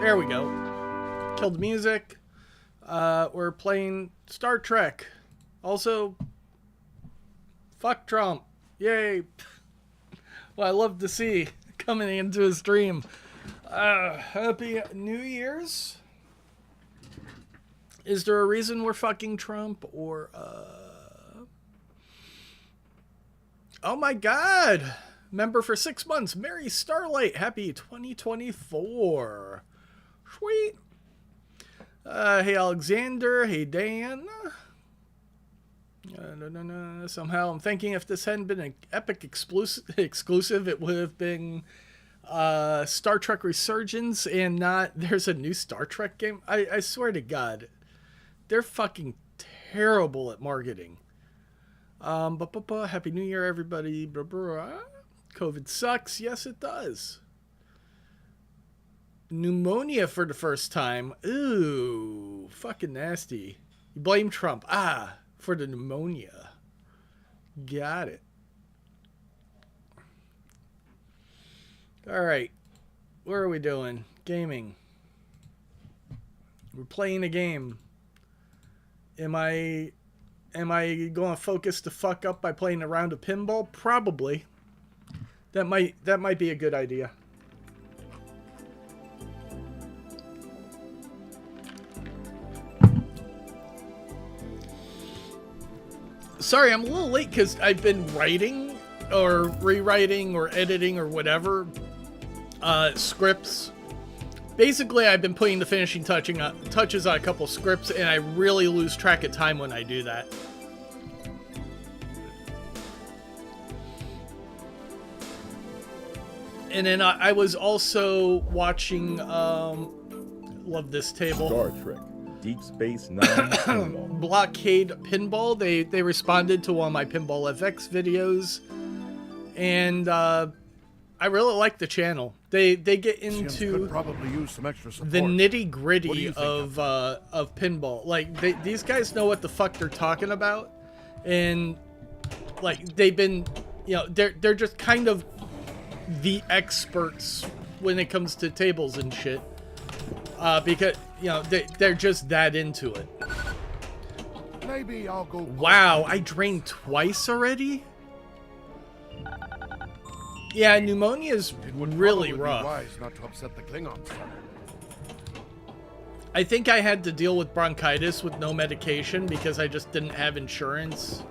There we go. Killed music. We're playing Star Trek. Also, fuck Trump. Yay. Well, I love to see coming into a stream. Happy New Year's. Is there a reason we're fucking Trump or Oh my god. Member for 6 months. Mary Starlight. Happy 2024. Sweet. Hey Alexander. Hey Dan. Somehow I'm thinking if this hadn't been an epic exclusive, it would have been Star Trek Resurgance and not there's a new Star Trek game. I swear to God, they're fucking terrible at marketing. Happy New Year, everybody. COVID sucks. Yes, it does. Pneumonia for the first time. Ooh, fucking nasty. You blame Trump. For the pneumonia. Got it. All right. What are we doing? Gaming. We're playing a game. Am I going to focus the fuck up by playing a round of pinball? Probably. That might be a good idea. Sorry, I'm a little late because I've been writing or rewriting or editing or whatever scripts. Basically, I've been putting the finishing touches on a couple scripts, and I really lose track of time when I do that. And then I was also watching, love this table. Star Trek, Deep Space Nine. Blockade Pinball. They responded to one of my Pinball FX videos. And I really like the channel. They get into probably use some extra support. The nitty gritty of pinball. Like these guys know what the fuck they're talking about, and like they've been, they're just kind of the experts when it comes to tables and shit. Because they're just that into it. Maybe I'll go. Wow, I drained twice already. Yeah, pneumonia is really rough. Wise not to upset the Klingons. I think I had to deal with bronchitis with no medication because I just didn't have insurance.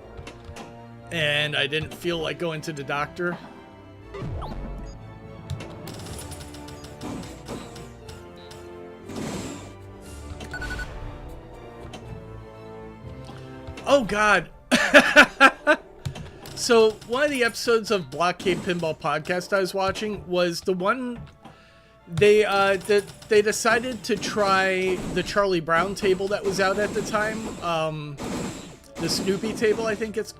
And I didn't feel like going to the doctor. Oh, God. So, one of the episodes of Blockade Pinball Podcast I was watching was the one they decided to try the Charlie Brown table that was out at the time. The Snoopy table, I think it's...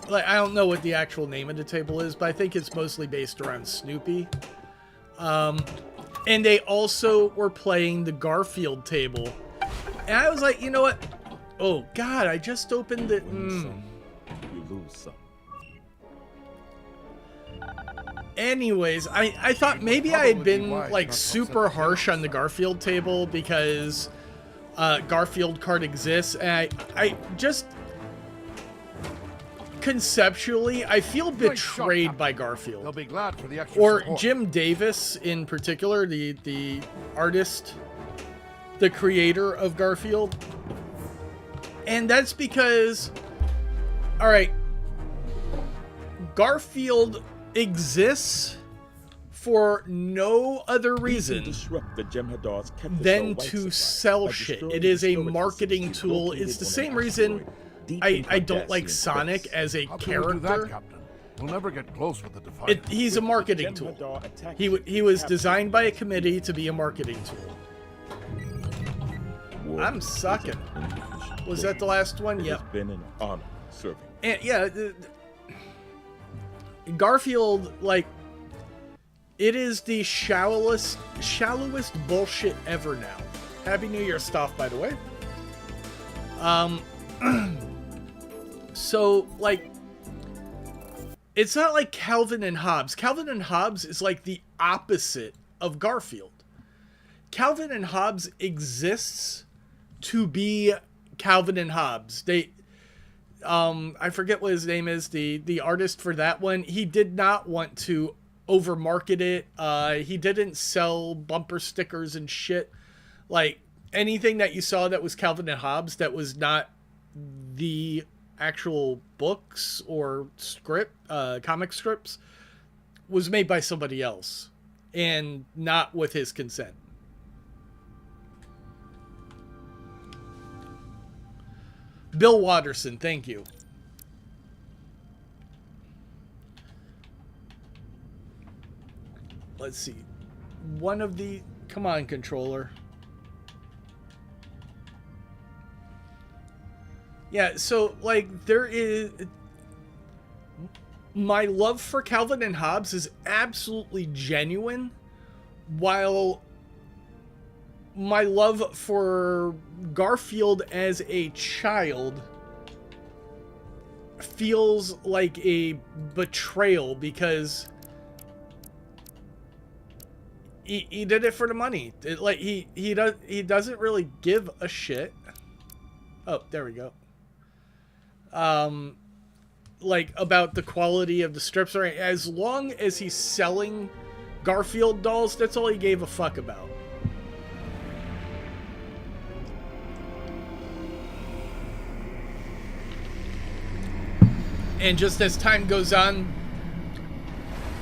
like I don't know what the actual name of the table is, but I think it's mostly based around Snoopy. And they also were playing the Garfield table. And I was like, you know what? Oh, God, I just opened it. You lose some. Anyways, I thought maybe I had been like super harsh on the Garfield table because Garfield card exists, and I just conceptually I feel betrayed by Garfield. They'll be glad for the extra Or support. Jim Davis in particular, the artist, the creator of Garfield. And that's because, all right, Garfield exists for no other reason than to sell shit. It is a marketing tool. It's the same reason I don't like Sonic as a How can we do that, character. Captain? We'll never get close with the Defiant. He's a marketing tool. He was designed by a committee to be a marketing tool. I'm sucking. Was that the last one? Yep. It's been an honor serving. And yeah, Garfield, like, it is the shallowest bullshit ever now. Happy New Year stuff, by the way. So, like, it's not like Calvin and Hobbes. Calvin and Hobbes is like the opposite of Garfield. Calvin and Hobbes exists to be Calvin and Hobbes. I forget what his name is, the artist for that one. He did not want to over market it. He didn't sell bumper stickers and shit. Like, anything that you saw that was Calvin and Hobbes that was not the actual books or comic strips was made by somebody else and not with his consent. Bill Watterson, thank you. Let's see. One of the... Come on, controller. Yeah, so, like, there is... My love for Calvin and Hobbes is absolutely genuine, while my love for Garfield as a child feels like a betrayal, because he did it for the money. He doesn't really give a shit. Oh, there we go. Like, about the quality of the strips, or as long as he's selling Garfield dolls, that's all he gave a fuck about. And just as time goes on,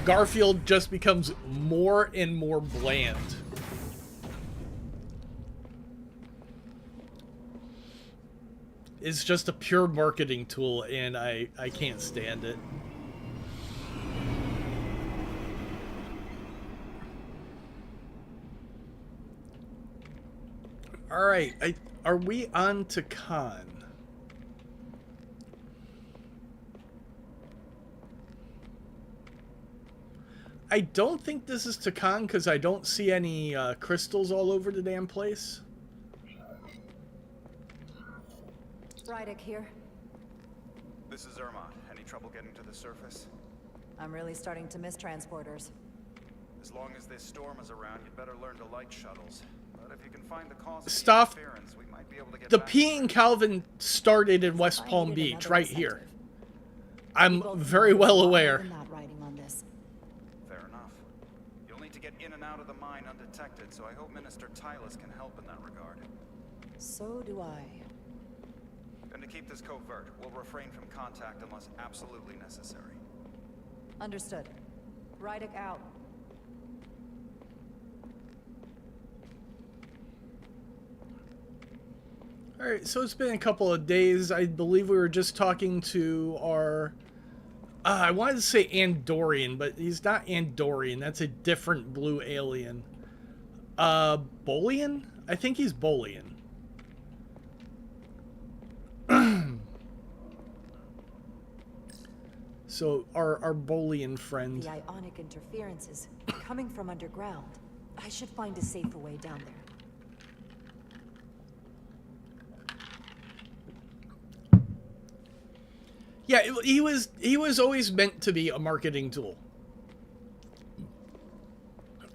Garfield just becomes more and more bland. It's just a pure marketing tool, and I can't stand it. Alright, are we on to Khan? I don't think this is Takan, because I don't see any crystals all over the damn place. Rydick here. This is Irma. Any trouble getting to the surface? I'm really starting to miss transporters. As long as this storm is around, you'd better learn to light shuttles. But if you can find the cause of Stuff. the interference, we might be able to get The back peeing Calvin started in West Palm Beach, right here. I'm very well aware. Fair enough. You'll need to get in and out of the mine undetected, so I hope Minister Tylus can help in that regard. So do I. And to keep this covert, we'll refrain from contact unless absolutely necessary. Understood. Rydick out. Alright, so it's been a couple of days. I believe we were just talking to our... I wanted to say Andorian, but he's not Andorian. That's a different blue alien. Bolian? I think he's Bolian. So, our Bolian friend. The ionic interferences coming from underground. I should find a safer way down there. Yeah, he was always meant to be a marketing tool.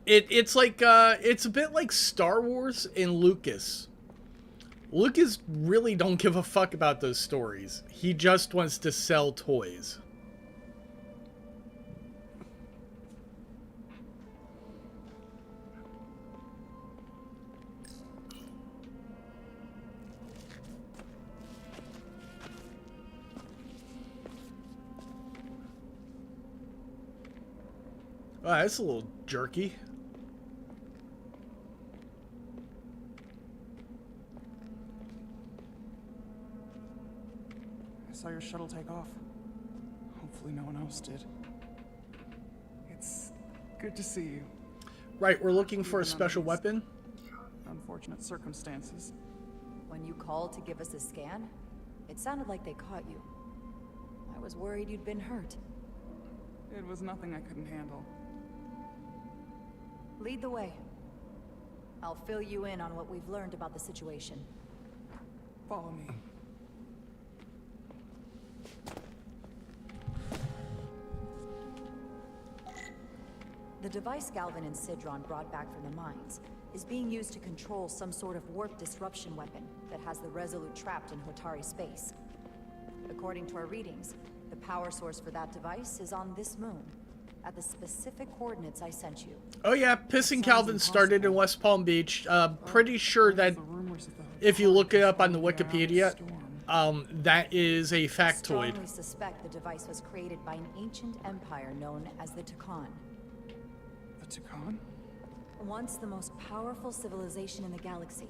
It's like it's a bit like Star Wars and Lucas. Lucas really don't give a fuck about those stories. He just wants to sell toys. Oh, that's a little jerky. I saw your shuttle take off. Hopefully no one else did. It's good to see you. Right, we're looking for a special weapon. Unfortunate circumstances. When you called to give us a scan, it sounded like they caught you. I was worried you'd been hurt. It was nothing I couldn't handle. Lead the way. I'll fill you in on what we've learned about the situation. Follow me. The device Galvin and Sidron brought back from the mines. is being used to control some sort of warp disruption weapon that has the Resolute trapped in Hotari space. According to our readings, the power source for that device is on this moon, at the specific coordinates I sent you. Oh yeah, Pissing Calvin started in West Palm Beach. Pretty sure that if you look it up on the Wikipedia, that is a factoid. I strongly suspect the device was created by an ancient empire known as the Tucan. The Tucan? Once the most powerful civilization in the galaxy,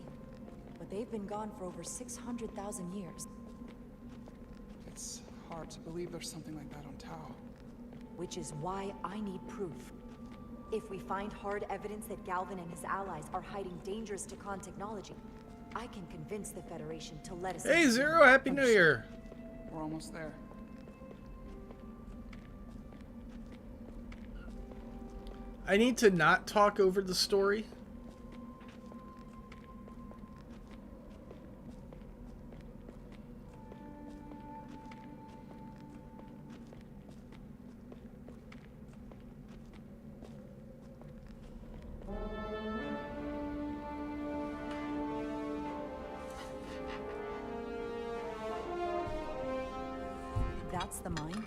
but they've been gone for over 600,000 years. It's hard to believe there's something like that on Tau. Which is why I need proof. If we find hard evidence that Galvin and his allies are hiding dangerous Tucan technology, I can convince the Federation to let us Hey in. Zero, Happy New Year! We're almost there. I need to not talk over the story. That's the mine.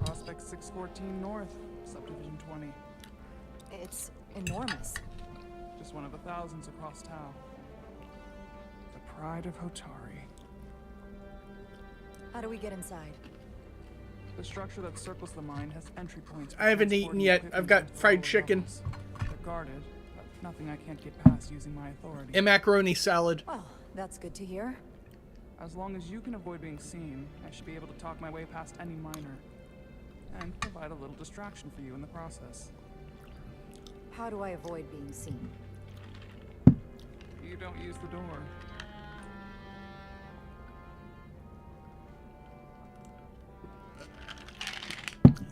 Prospect 614 North, Subdivision 20. It's enormous. Just one of the thousands across Tau. The pride of Hotari. How do we get inside? The structure that circles the mine has entry points. for I haven't eaten transporting yet. equipment I've got to fried lower chicken. levels. They're guarded, but nothing I can't get past using my authority. And macaroni salad. Well, that's good to hear. As long as you can avoid being seen, I should be able to talk my way past any miner. And provide a little distraction for you in the process. How do I avoid being seen? You don't use the door.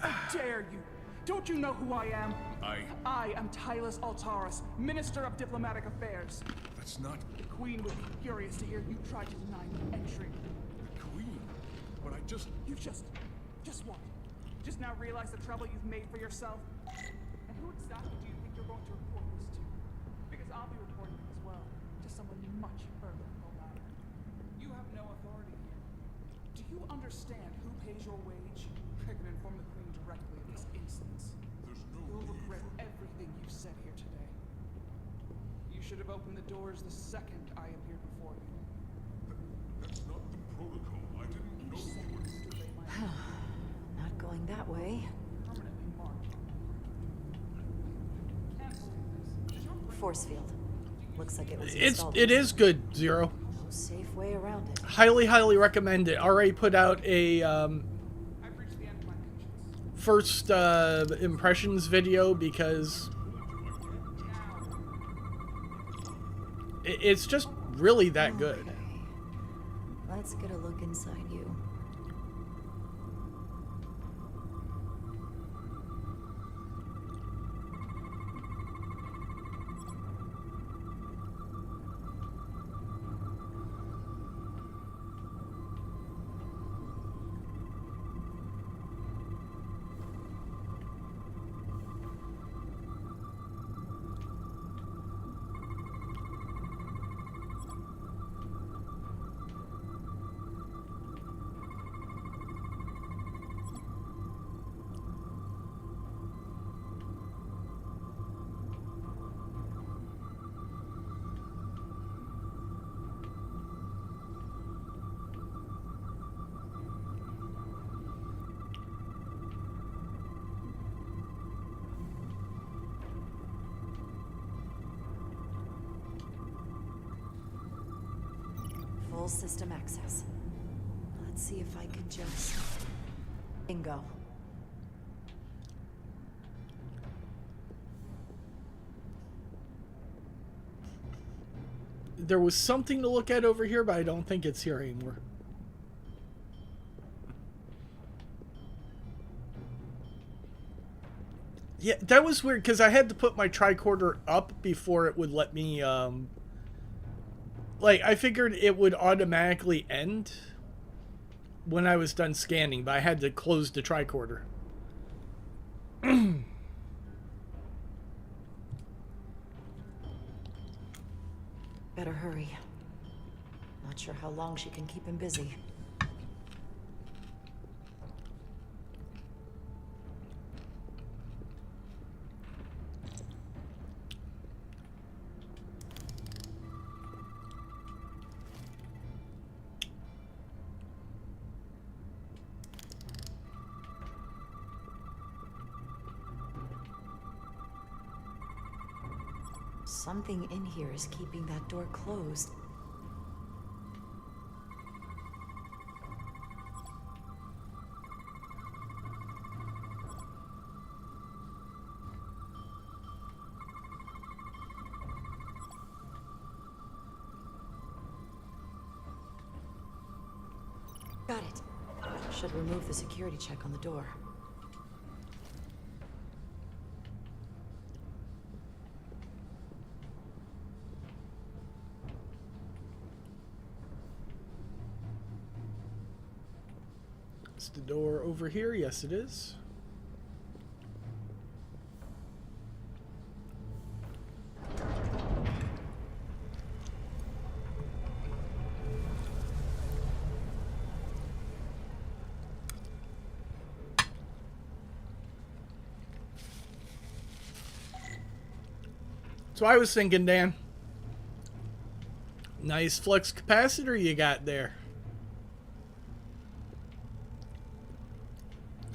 How dare you! Don't you know who I am? I am Tylus Altaris, Minister of Diplomatic Affairs. That's not The Queen would be furious to hear you try to deny me entry. the Queen. But I just... You just what? Just now realize the trouble you've made for yourself? And who exactly do you think you're going to report this to? Because I'll be reporting it as well, to someone much further from that. You have no authority here. Do you understand who pays your wage? I can inform the Queen directly in this instance. You'll regret everything you've said here today. You should have opened the doors the second I appeared before you. That's not the protocol. I didn't know you were... Not going that way. Permanently marked. Cancel this. Force field. Looks like it was installed. It is good, Zero. No safe way around it. Highly recommend it. Already put out a I've reached the end of my patience. first impressions video because it's just really that good. Okay. Let's get a look inside you. Full system access. Let's see if I can just... Bingo. There was something to look at over here, but I don't think it's here anymore. Yeah, that was weird because I had to put my tricorder up before it would let me, like, I figured it would automatically end when I was done scanning, but I had to close the tricorder. Better hurry. Not sure how long she can keep him busy. Something in here is keeping that door closed. Got it. Should remove the security check on the door. Is the door over here? Yes, it is. So I was thinking, Dan. Nice flux capacitor you got there.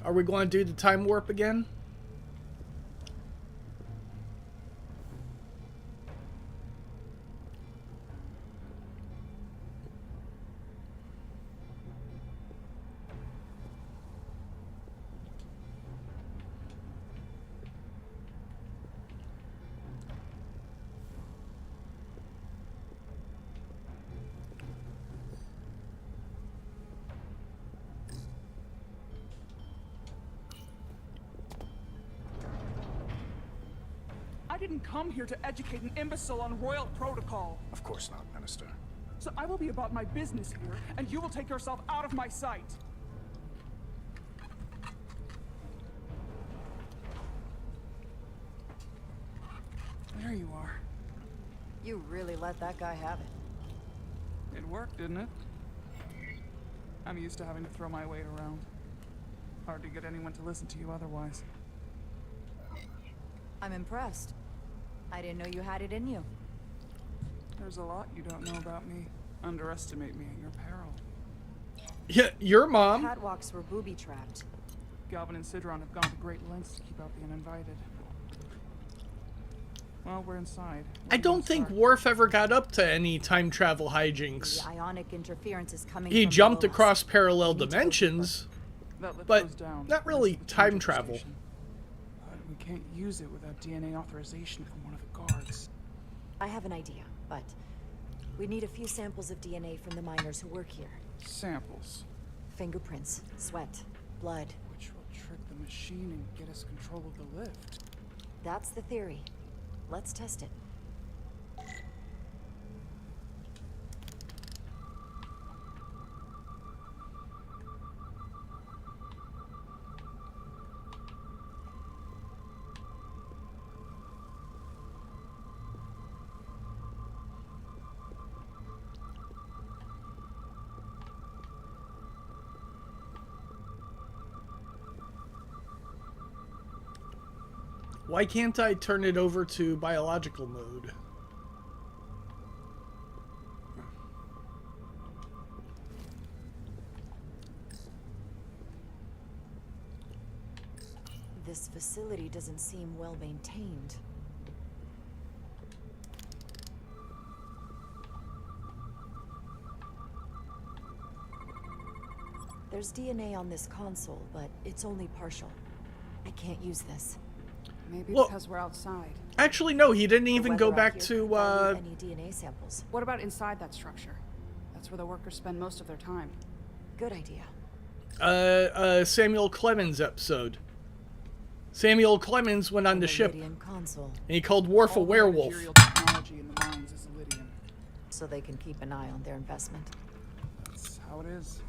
Are we going to do the time warp again? I didn't come here to educate an imbecile on royal protocol. Of course not, Minister. So I will be about my business here, and you will take yourself out of my sight. There you are. You really let that guy have it. It worked, didn't it? I'm used to having to throw my weight around. Hard to get anyone to listen to you otherwise. I'm impressed. I didn't know you had it in you. There's a lot you don't know about me. Underestimate me at your peril. Yeah, your mom. Catwalks were booby-trapped. Galvin and Sidron have gone to great lengths to keep out the uninvited. Well, we're inside. I don't think Worf ever got up to any time travel hijinks. The ionic interference is coming He from jumped below us. across parallel We need to go dimensions, That lift but goes down. not really Into the time transfer travel. station. But we can't use it without DNA authorization from one of the guards. I have an idea, but we need a few samples of DNA from the miners who work here. Samples, Fingerprints, sweat, blood. which will trick the machine and get us control of the lift. That's the theory. Let's test it. Why can't I turn it over to biological mode? This facility doesn't seem well maintained. There's DNA on this console, but it's only partial. I can't use this. Maybe Well- because we're outside. Actually, no, he didn't The even weather go out back here to, could dilute any DNA samples. What about inside that structure? That's where the workers spend most of their time. Good idea. Samuel Clemens episode. Samuel Clemens went on the ship, Iridium console, and he called Worf a All the werewolf. managerial technology in the mines is Iridium. so they can keep an eye on their investment. That's how it is.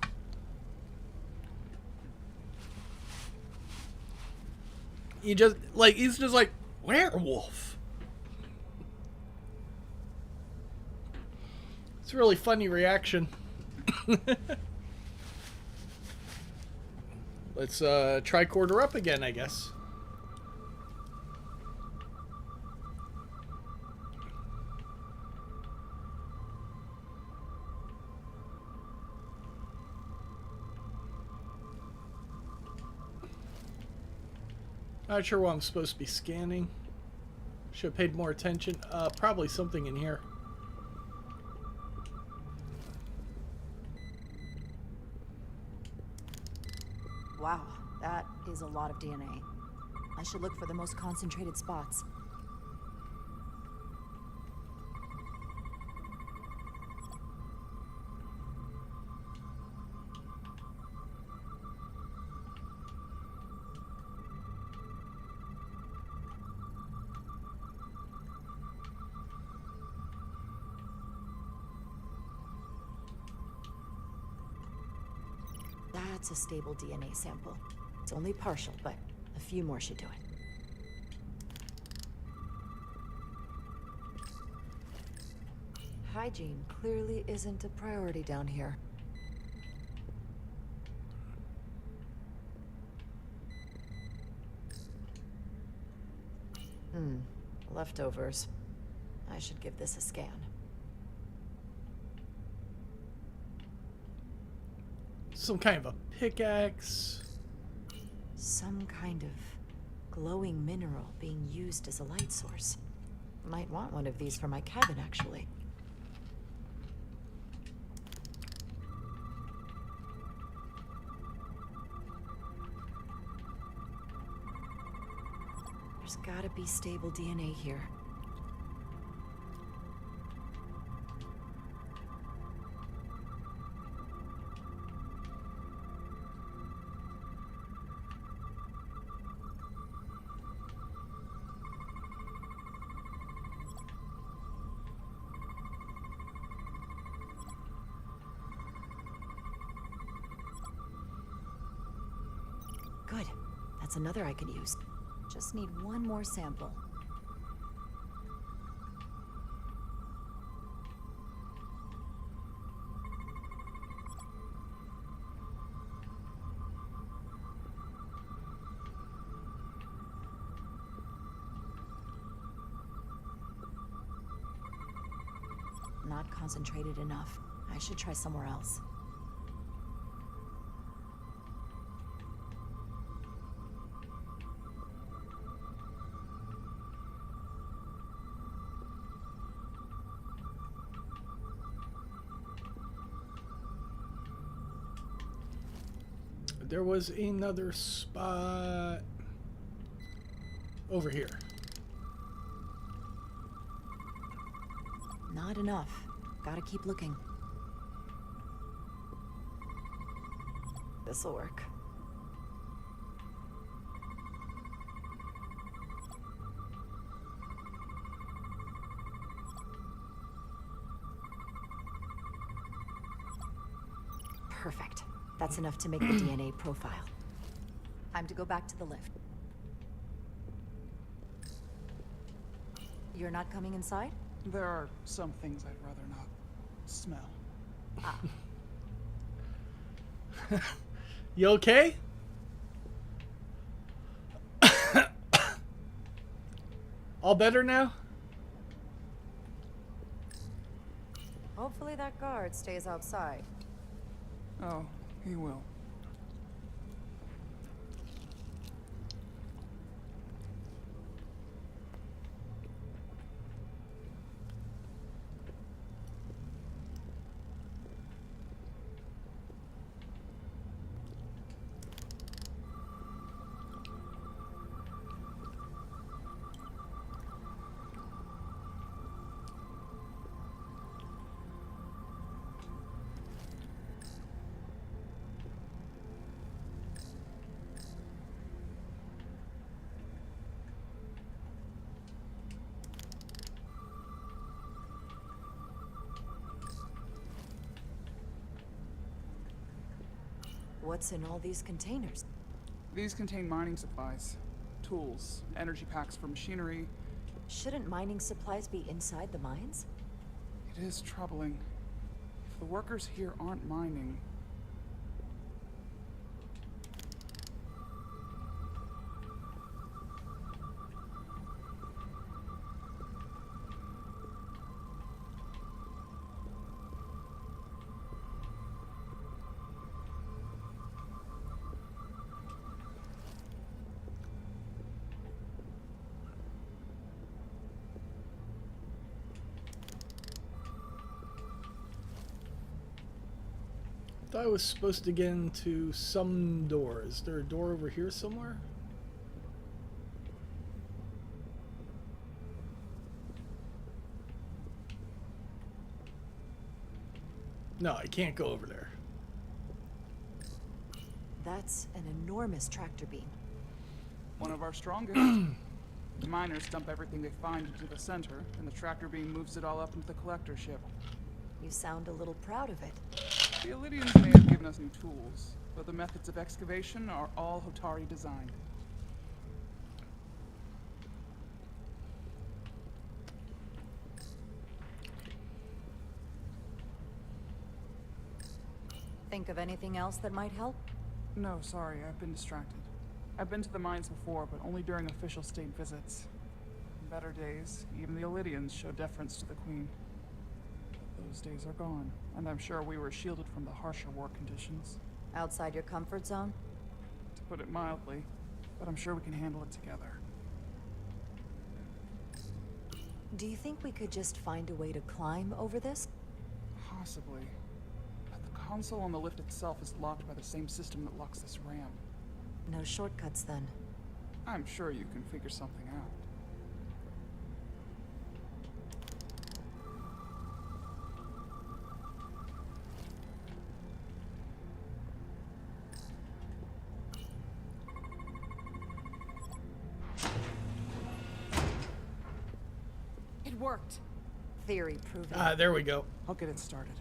He's just like, werewolf. It's a really funny reaction. Let's try quarter up again, I guess. Not sure what I'm supposed to be scanning. Should have paid more attention. Probably something in here. Wow, that is a lot of DNA. I should look for the most concentrated spots. That's a stable DNA sample. It's only partial, but a few more should do it. Hygiene clearly isn't a priority down here. Leftovers. I should give this a scan. Some kind of a pickaxe. Some kind of glowing mineral being used as a light source. Might want one of these for my cabin, actually. There's gotta be stable DNA here. Good. That's another I could use. Just need one more sample. Not concentrated enough. I should try somewhere else. There was another spot over here. Not enough. Gotta keep looking. This'll work. Perfect. That's enough to make the DNA profile. Time to go back to the lift. You're not coming inside? There are some things I'd rather not smell. You okay? All better now? Hopefully that guard stays outside. Oh, he will. What's in all these containers? These contain mining supplies, tools, energy packs for machinery. Shouldn't mining supplies be inside the mines? It is troubling. The workers here aren't mining. I thought I was supposed to get into some door. Is there a door over here somewhere? No, I can't go over there. That's an enormous tractor beam. One of our strongest. The miners dump everything they find into the center, and the tractor beam moves it all up into the collector ship. You sound a little proud of it. The Illyrians may have given us new tools, but the methods of excavation are all Hotari designed. Think of anything else that might help? No, sorry, I've been distracted. I've been to the mines before, but only during official state visits. In better days, even the Illyrians show deference to the Queen. But those days are gone, and I'm sure we were shielded from the harsher war conditions. Outside your comfort zone? To put it mildly, but I'm sure we can handle it together. Do you think we could just find a way to climb over this? Possibly. But the console on the lift itself is locked by the same system that locks this ramp. No shortcuts then. I'm sure you can figure something out. It worked. Theory proven. Ah, there we go. I'll get it started.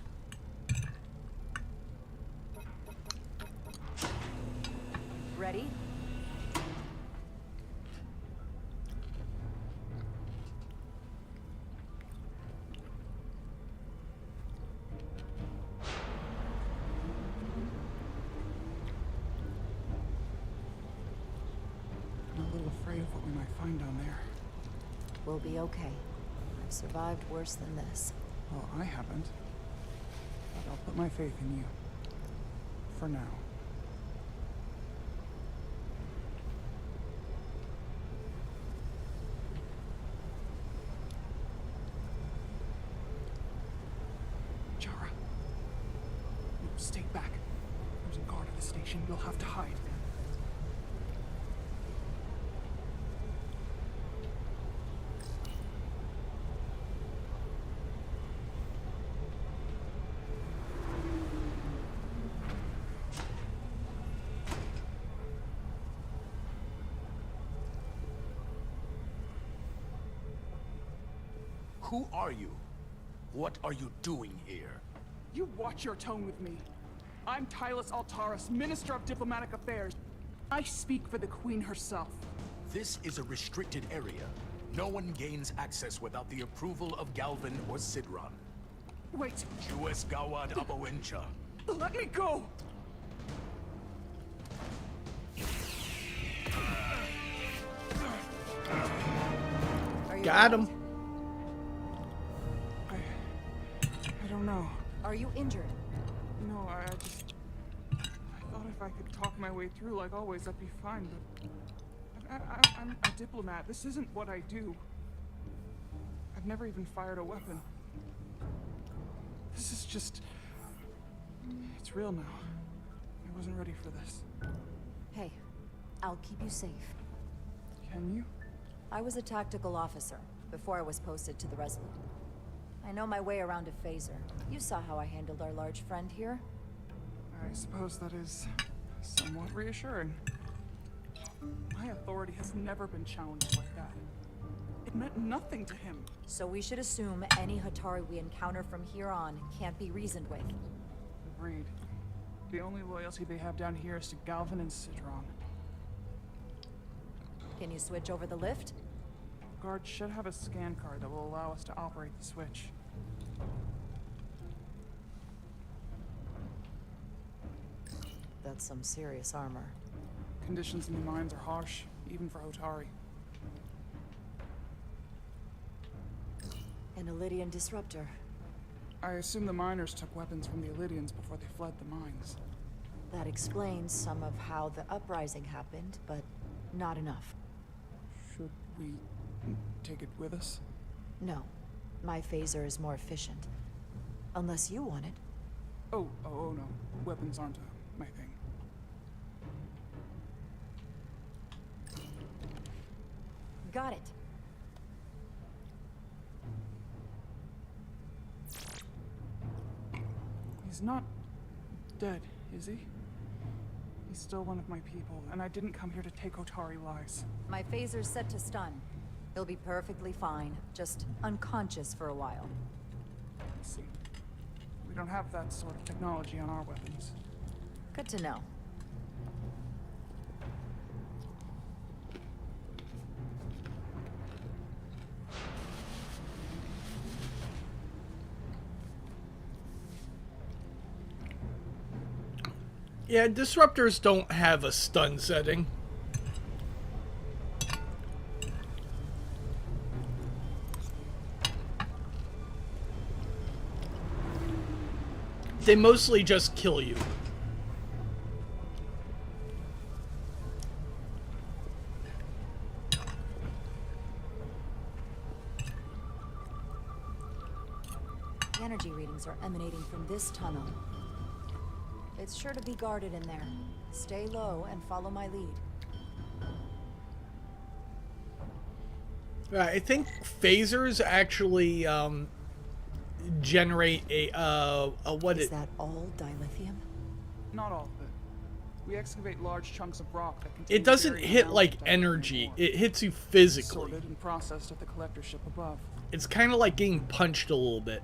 Ready? I'm a little afraid of what we might find down there. We'll be okay. I've survived worse than this. Well, I haven't. But I'll put my faith in you. For now. Jara. No, stay back. There's a guard at the station. You'll have to hide. Who are you? What are you doing here? You watch your tone with me. I'm Tylus Altaris, Minister of Diplomatic Affairs. I speak for the Queen herself. This is a restricted area. No one gains access without the approval of Galvin or Sidron. Wait, Jues Gawad Abawincha. let me go! Are you Got all him. right? I don't know. Are you injured? No, I thought if I could talk my way through like always, I'd be fine, but I'm a diplomat. This isn't what I do. I've never even fired a weapon. This is just... It's real now. I wasn't ready for this. Hey, I'll keep you safe. Can you? I was a tactical officer before I was posted to the Resolute. I know my way around a phaser. You saw how I handled our large friend here. I suppose that is somewhat reassuring. My authority has never been challenged like that. It meant nothing to him. So we should assume any Hatari we encounter from here on can't be reasoned with. Agreed. The only loyalty they have down here is to Galvin and Sidron. Can you switch over the lift? The guard should have a scan card that will allow us to operate the switch. That's some serious armor. Conditions in the mines are harsh, even for Hotari. An Illydian disruptor. I assume the miners took weapons from the Illydians before they fled the mines. That explains some of how the uprising happened, but not enough. Should we take it with us? No. My phaser is more efficient. Unless you want it. Oh no. Weapons aren't my thing. Got it. He's not dead, is he? He's still one of my people, and I didn't come here to take Hotari lives. My phaser's set to stun. He'll be perfectly fine, just unconscious for a while. I see. We don't have that sort of technology on our weapons. Good to know. Yeah, disruptors don't have a stun setting. They mostly just kill you. The energy readings are emanating from this tunnel. It's sure to be guarded in there. Stay low and follow my lead. I think phasers actually generate a what Is that all dilithium? Not all of it. We excavate large chunks of rock that contain it doesn't varying hit amounts like of dilithium energy. ore. It hits you physically. Sorted and processed at the collector ship above. It's kind of like getting punched a little bit.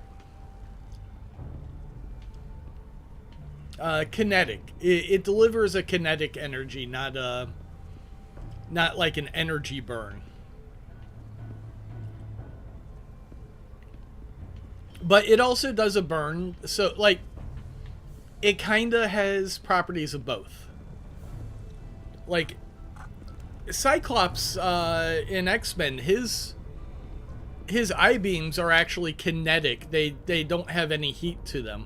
Kinetic. It delivers a kinetic energy, not like an energy burn. But it also does a burn, so like it kind of has properties of both. Like Cyclops in X-Men, his I-beams are actually kinetic. They don't have any heat to them.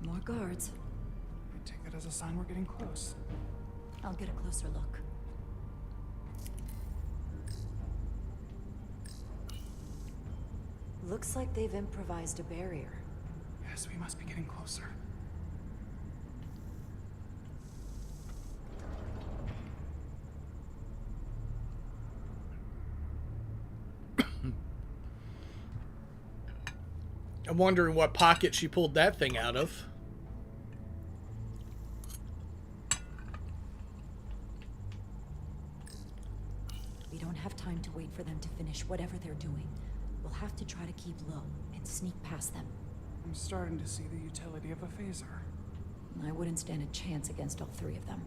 More guards. I take that as a sign we're getting close. I'll get a closer look. Looks like they've improvised a barrier. Yes, we must be getting closer. I'm wondering what pocket she pulled that thing out of. We don't have time to wait for them to finish whatever they're doing. We'll have to try to keep low and sneak past them. I'm starting to see the utility of a phaser. I wouldn't stand a chance against all three of them.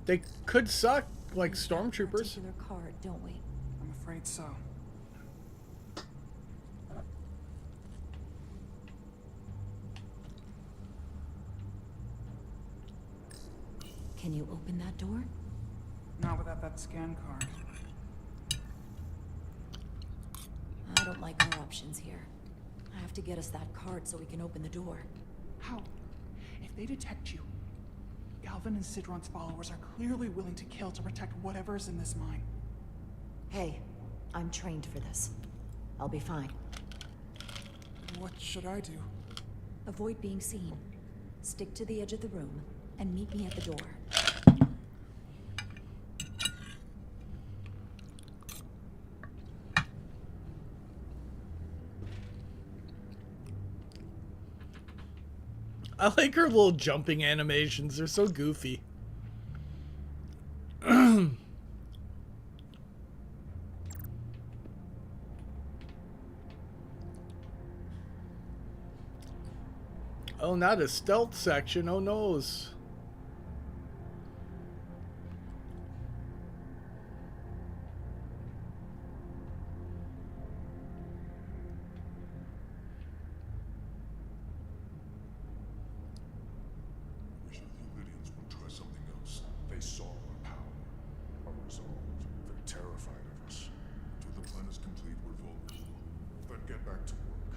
They could suck like We have a stormtroopers. particular card, don't we? I'm afraid so. Can you open that door? Not without that scan card. I don't like our options here. I have to get us that card so we can open the door. How? If they detect you, Galvin and Sidron's followers are clearly willing to kill to protect whatever's in this mine. Hey, I'm trained for this. I'll be fine. What should I do? Avoid being seen. Stick to the edge of the room and meet me at the door. I like her little jumping animations. They're so goofy. Oh, not a stealth section. Oh, noes. They saw our power, our resolve. They're terrified of us. Until the plan is complete, we're vulnerable. Then get back to work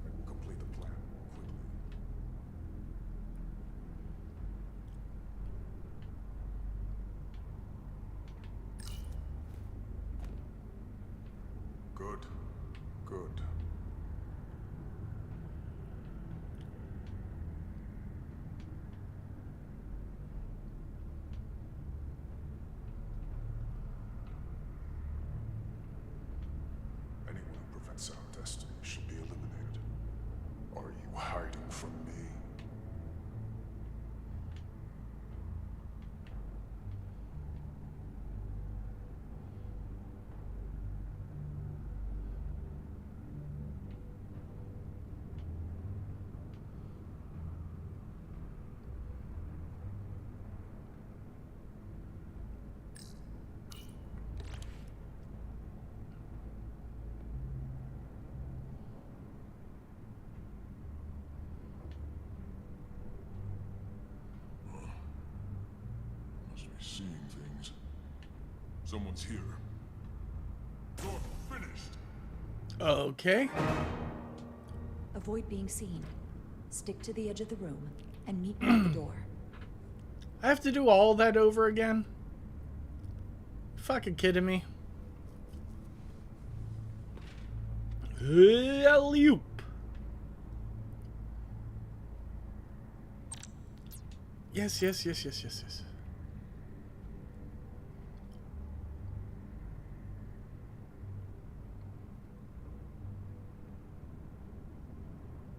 and complete the plan quickly. Good. Good. Anyone who prevents our destiny shall be eliminated. Are you hiding from me? Must be seeing things. Someone's here. You're finished. Okay. Avoid being seen. Stick to the edge of the room and meet me at the door. I have to do all that over again? Fucking kidding me? Alley-oop. Yes, yes, yes, yes, yes, yes.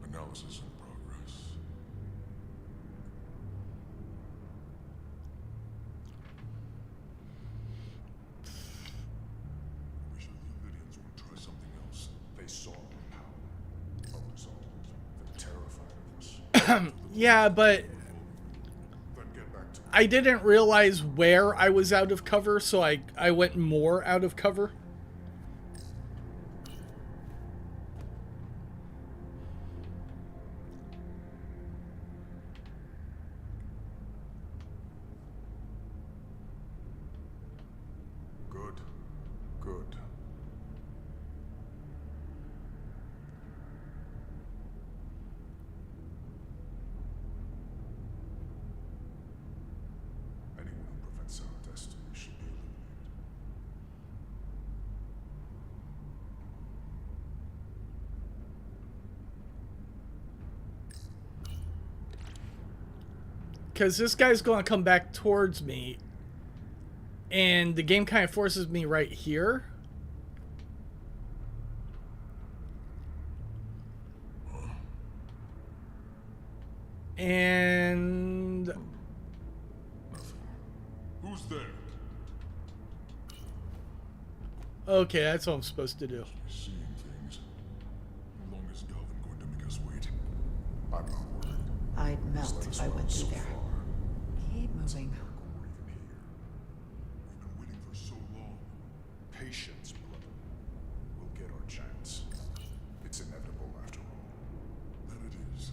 Analysis in progress. We should the Lydians want to try something else. They saw our power, our resolve. They're terrified of us. Yeah, but Then get back to I didn't realize where I was out of cover, so I went more out of cover. Good. Good. Anyone who prevents our destiny should be eliminated. Because this guy's going to come back towards me. And the game kind of forces me right here. And... Nothing. Who's there? okay, that's what I'm supposed to do. Seeing things. How long is Galvin going to make us wait? I'm not worried. I'd melt if I went so through there. far. Keep moving. Or even here. We've been waiting for so long. Patience, brother. We'll get our chance. It's inevitable after all. That it is.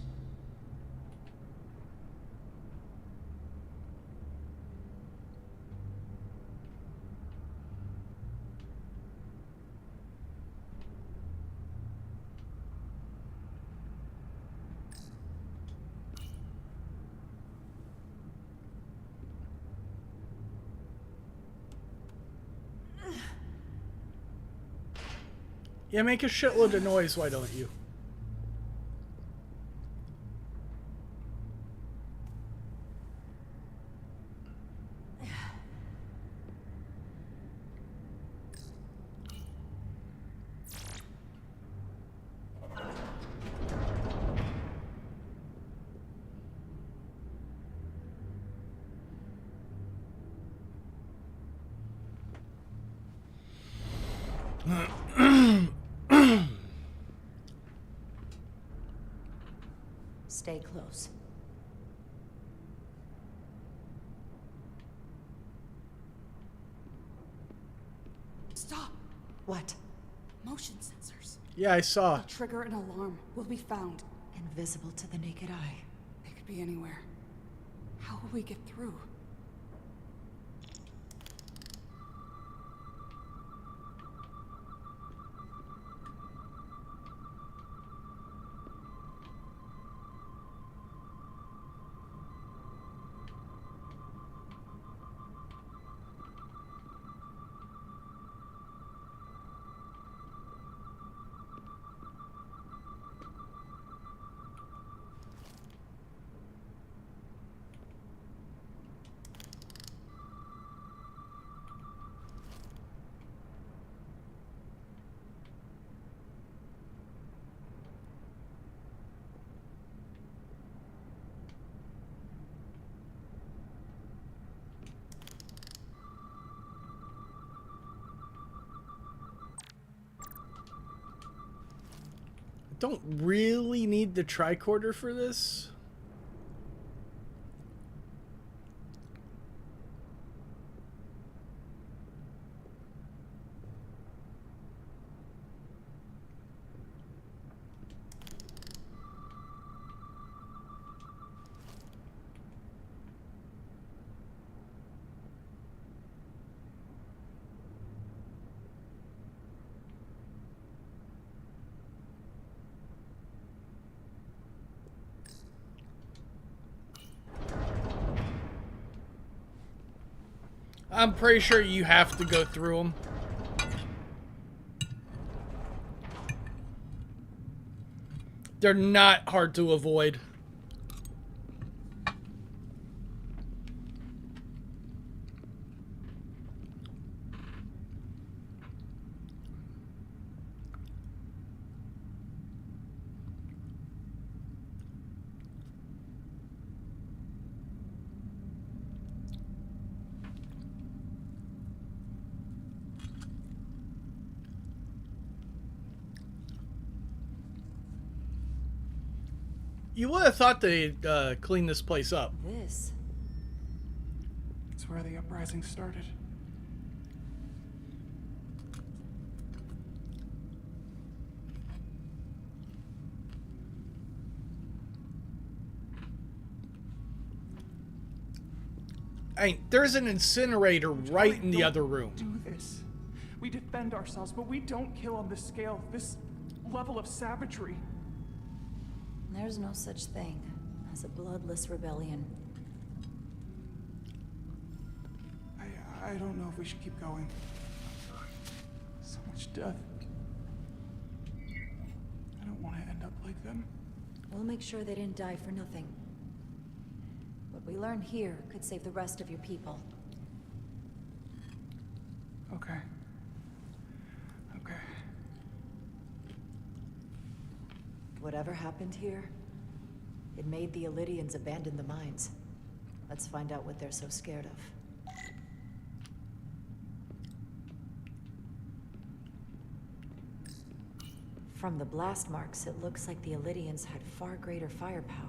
Yeah, make a shitload of noise, why don't you? Stay close. Stop! What? Motion sensors. Yeah, I saw. They'll trigger an alarm. We'll be found. Invisible to the naked eye. They could be anywhere. How will we get through? Don't really need the tricorder for this. I'm pretty sure you have to go through them. They're not hard to avoid. You would have thought they'd clean this place up. This. It's where the uprising started. There's an incinerator right in the other room. Do this. We defend ourselves, but we don't kill on this scale, this level of savagery. There's no such thing as a bloodless rebellion. I don't know if we should keep going. So much death. I don't want to end up like them. We'll make sure they didn't die for nothing. What we learn here could save the rest of your people. Okay. Okay. Whatever happened here, it made the Illydians abandon the mines. Let's find out what they're so scared of. From the blast marks, it looks like the Illydians had far greater firepower.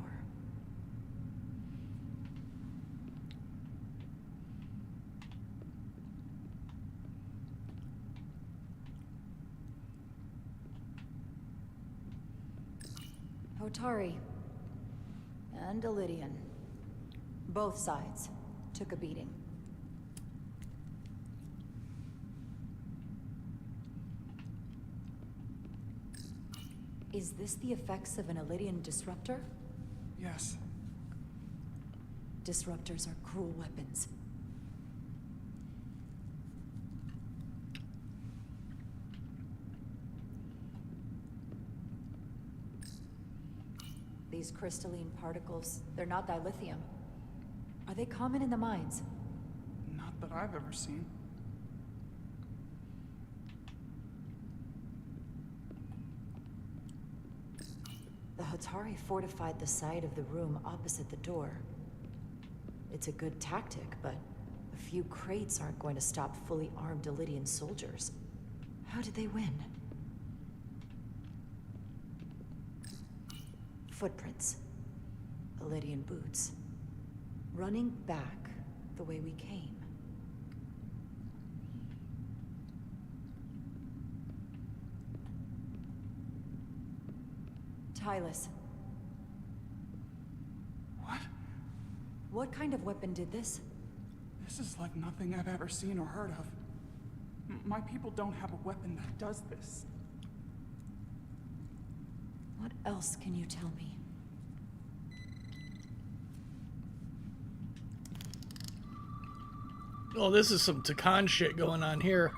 Hotari and Illydian. Both sides took a beating. Is this the effects of an Illydian disruptor? Yes. Disruptors are cruel weapons. These crystalline particles, they're not dilithium. Are they common in the mines? Not that I've ever seen. The Hotari fortified the side of the room opposite the door. It's a good tactic, but a few crates aren't going to stop fully armed Illydian soldiers. How did they win? Footprints. Illydian boots. Running back the way we came. Tylus. What? What kind of weapon did this? This is like nothing I've ever seen or heard of. My people don't have a weapon that does this. What else can you tell me? Oh, this is some Takan shit going on here.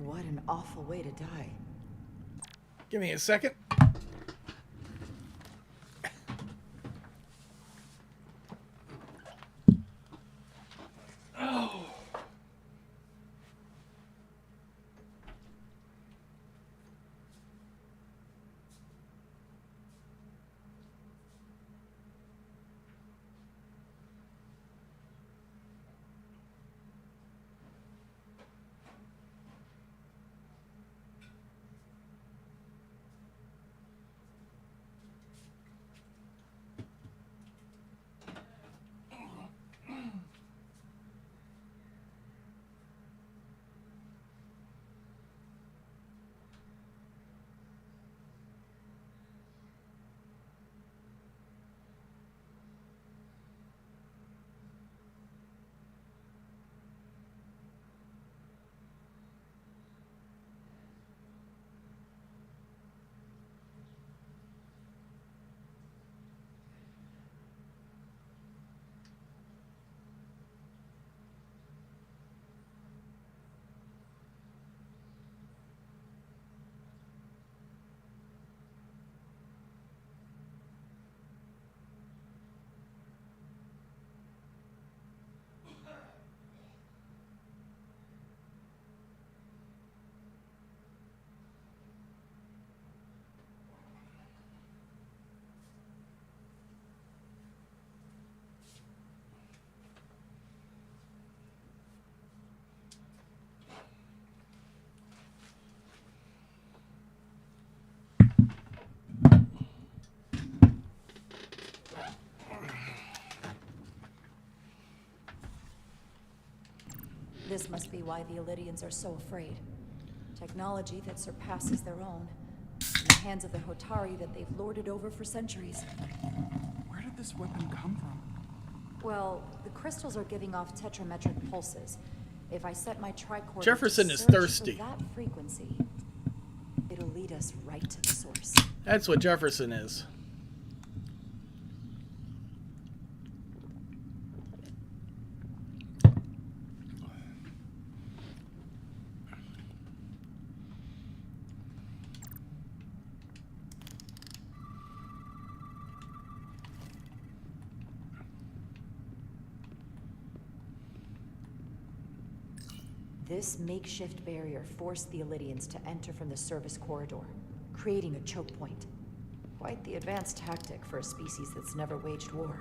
What an awful way to die. Give me a second. This must be why the Elydians are so afraid. Technology that surpasses their own. In the hands of the Hotari that they've lorded over for centuries. Where did this weapon come from? Well, the crystals are giving off tetrametric pulses. If I set my tricorder Jefferson to is search thirsty. for that frequency, it'll lead us right to the source. That's what Jefferson is. This makeshift barrier forced the Elydians to enter from the service corridor, creating a choke point. Quite the advanced tactic for a species that's never waged war.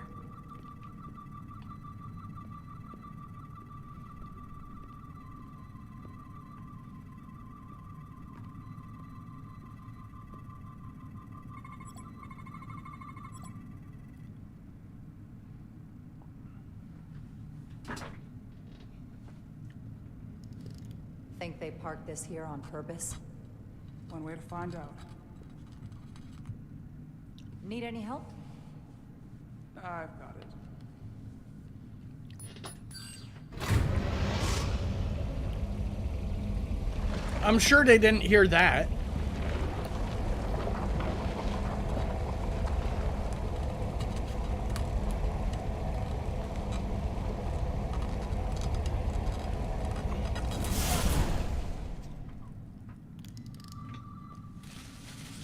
Think they parked this here on purpose? One way to find out. Need any help? I've got it. I'm sure they didn't hear that.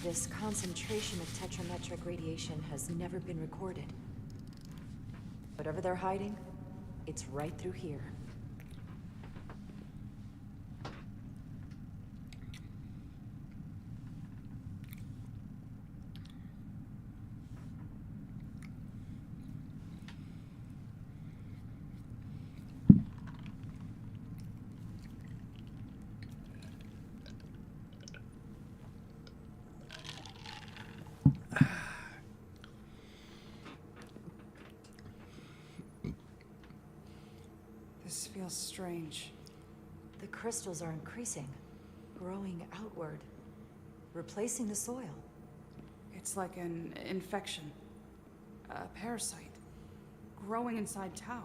This concentration of tetrametric radiation has never been recorded. Whatever they're hiding, it's right through here. This feels strange. The crystals are increasing, growing outward, replacing the soil. It's like an infection. A parasite. Growing inside Tau.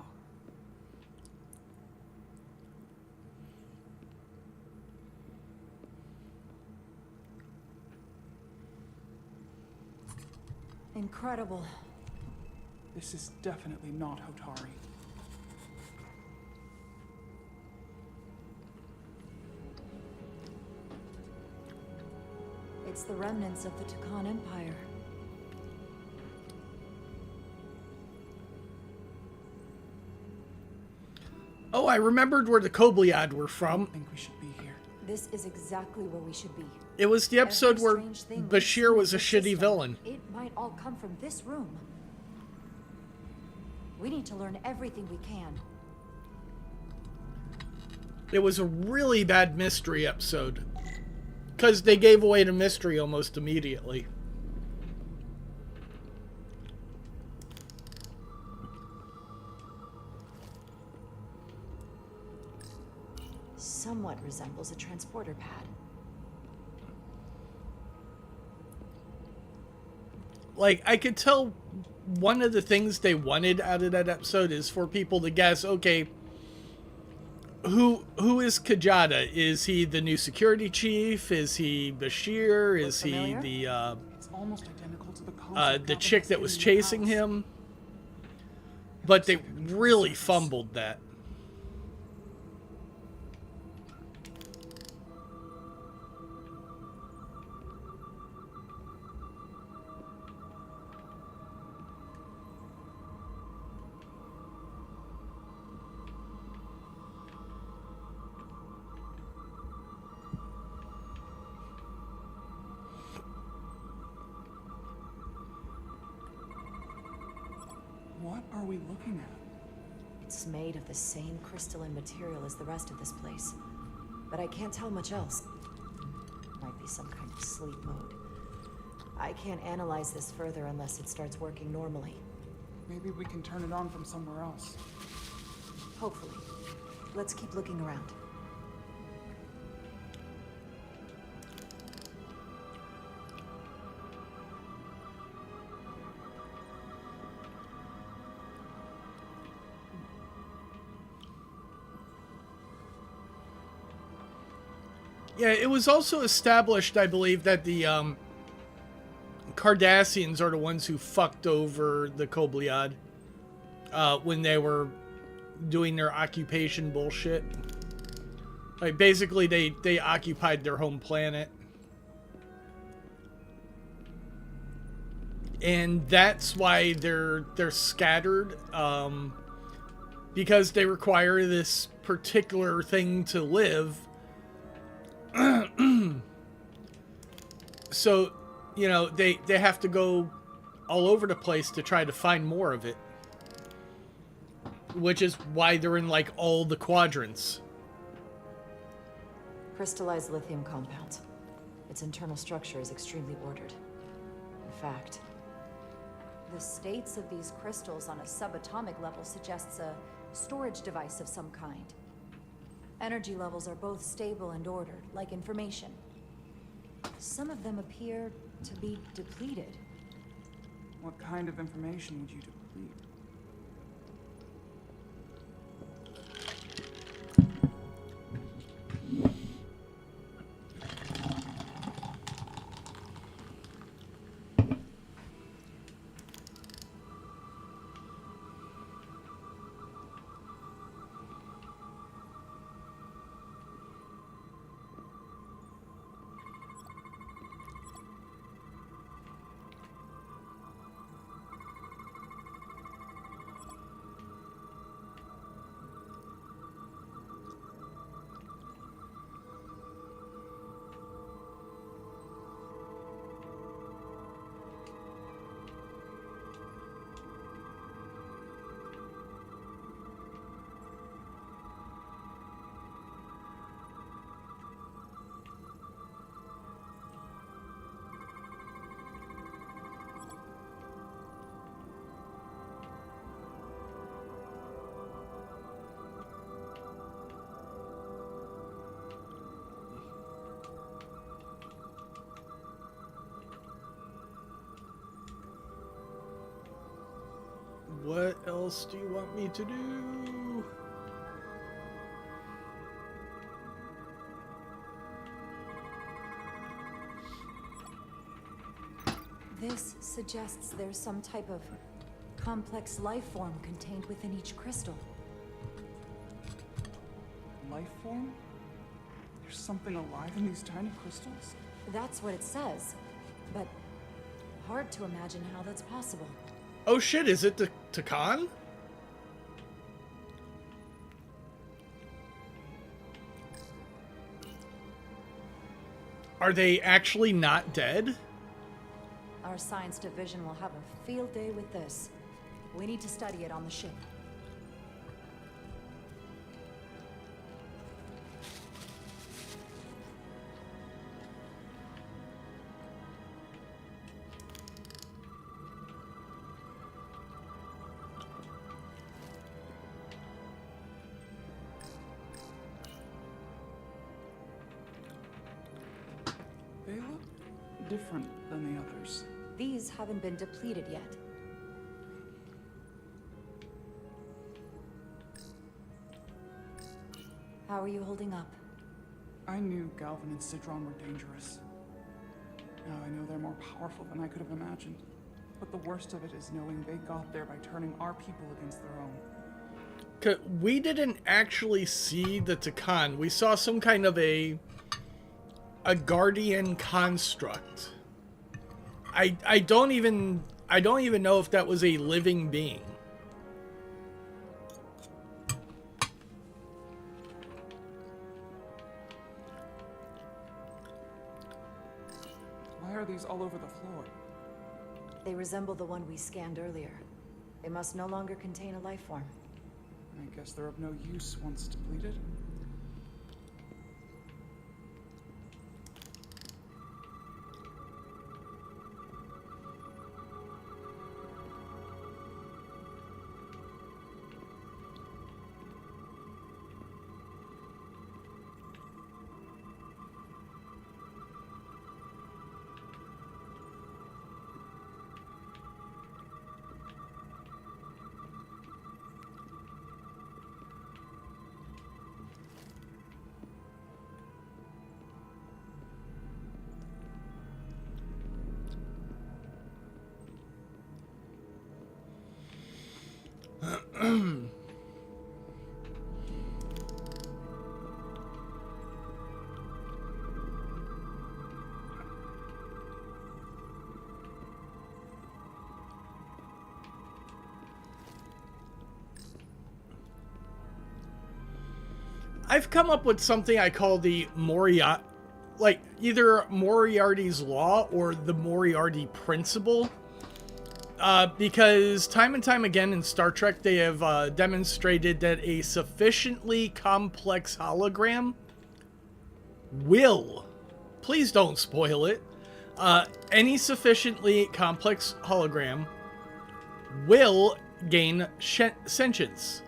Incredible. This is definitely not Hotari. It's the remnants of the Tucan Empire. Oh, I remembered where the Kobliad were I from. think we should be here. This is exactly where we should be. It was the episode Every where strange thing we've Bashir seen was a in the shitty system, villain. It might all come from this room. We need to learn everything we can. It was a really bad mystery episode. Because they gave away the mystery almost immediately. Somewhat resembles a transporter pad. Like, I could tell one of the things they wanted out of that episode is for people to guess, okay, who is Kajada? Is he the new security chief? Is he Bashir? Is he familiar? the It's almost identical to the concept the of chick that the was city chasing house. him? But they really fumbled that. What are we looking at? It's made of the same crystalline material as the rest of this place. But I can't tell much else. Might be some kind of sleep mode. I can't analyze this further unless it starts working normally. Maybe we can turn it on from somewhere else. Hopefully. Let's keep looking around. Yeah, it was also established, I believe, that the Cardassians are the ones who fucked over the Kobliad when they were doing their occupation bullshit. Like, basically, they occupied their home planet. And that's why they're scattered, because they require this particular thing to live. So, you know, they have to go all over the place to try to find more of it. Which is why they're in, like, all the quadrants. Crystallized lithium compound. Its internal structure is extremely ordered. In fact, the states of these crystals on a subatomic level suggests a storage device of some kind. Energy levels are both stable and ordered, like information. Some of them appear to be depleted. What kind of information would you deplete? What else do you want me to do? This suggests there's some type of complex life form contained within each crystal. Life form? There's something alive in these tiny crystals? That's what it says, but hard to imagine how that's possible. Oh shit, is it the Takan? Are they actually not dead? Our science division will have a field day with this. We need to study it on the ship. They look different than the others. These haven't been depleted yet. How are you holding up? I knew Galvin and Sidron were dangerous. Now I know they're more powerful than I could have imagined. But the worst of it is knowing they got there by turning our people against their own. We didn't actually see the Takan. We saw some kind of a guardian construct. I don't even know if that was a living being. Why are these all over the floor? They resemble the one we scanned earlier. They must no longer contain a life form. I guess they're of no use once depleted. I've come up with something I call the Moriarty, like either Moriarty's Law or the Moriarty Principle. Because time and time again in Star Trek, they have demonstrated that a sufficiently complex hologram will, please don't spoil it, any sufficiently complex hologram will gain sentience.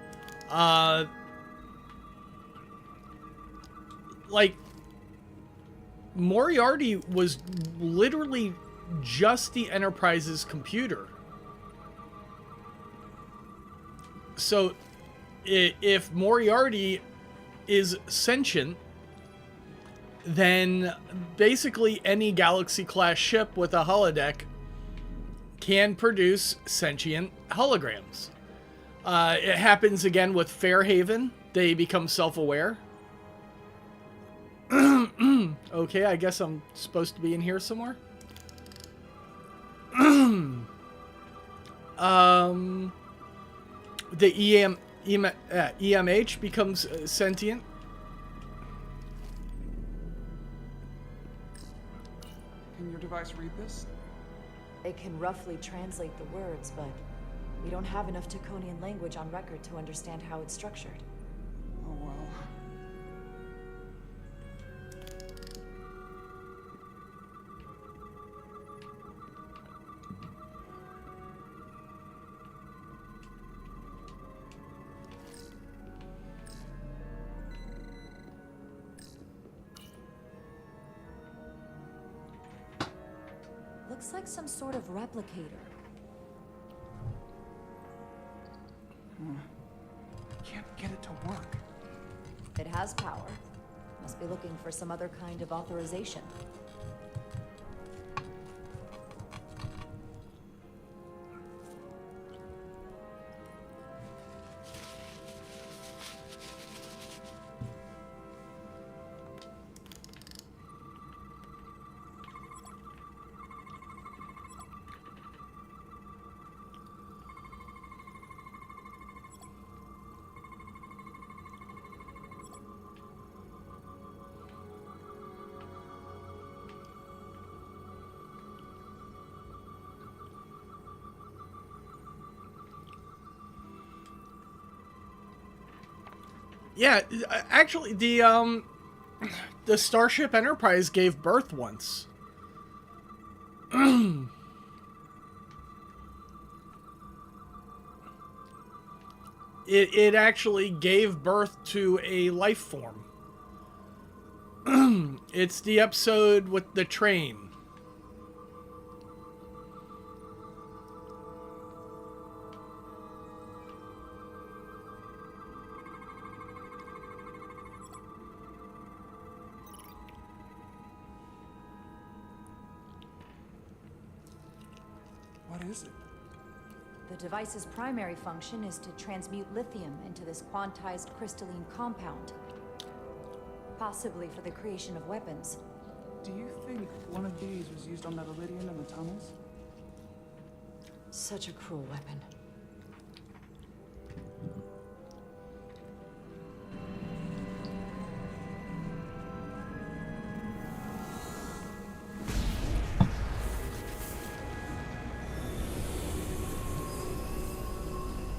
Like, Moriarty was literally just the Enterprise's computer. So, if Moriarty is sentient, then basically any Galaxy-class ship with a holodeck can produce sentient holograms. It happens again with Fairhaven. They become self-aware. Okay, I guess I'm supposed to be in here somewhere. The EMH becomes sentient. Can your device read this? It can roughly translate the words, but we don't have enough Taconian language on record to understand how it's structured. Oh well. Looks like some sort of replicator. Can't get it to work. It has power. Must be looking for some other kind of authorization. Yeah, actually, the Starship Enterprise gave birth once. It actually gave birth to a life form. It's the episode with the train. What is it? The device's primary function is to transmute lithium into this quantized crystalline compound. Possibly for the creation of weapons. Do you think one of these was used on that Iridian in the tunnels? Such a cruel weapon.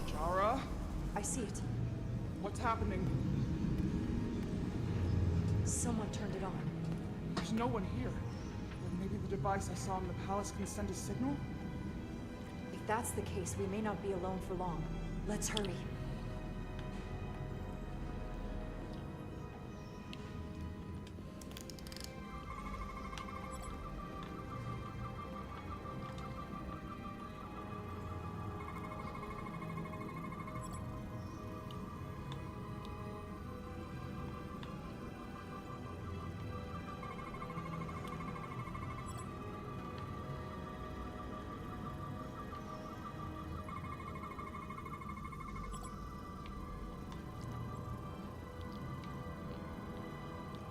Jara? I see it. What's happening? Someone turned it on. There's no one here. Or maybe the device I saw in the palace can send a signal? If that's the case, we may not be alone for long. Let's hurry.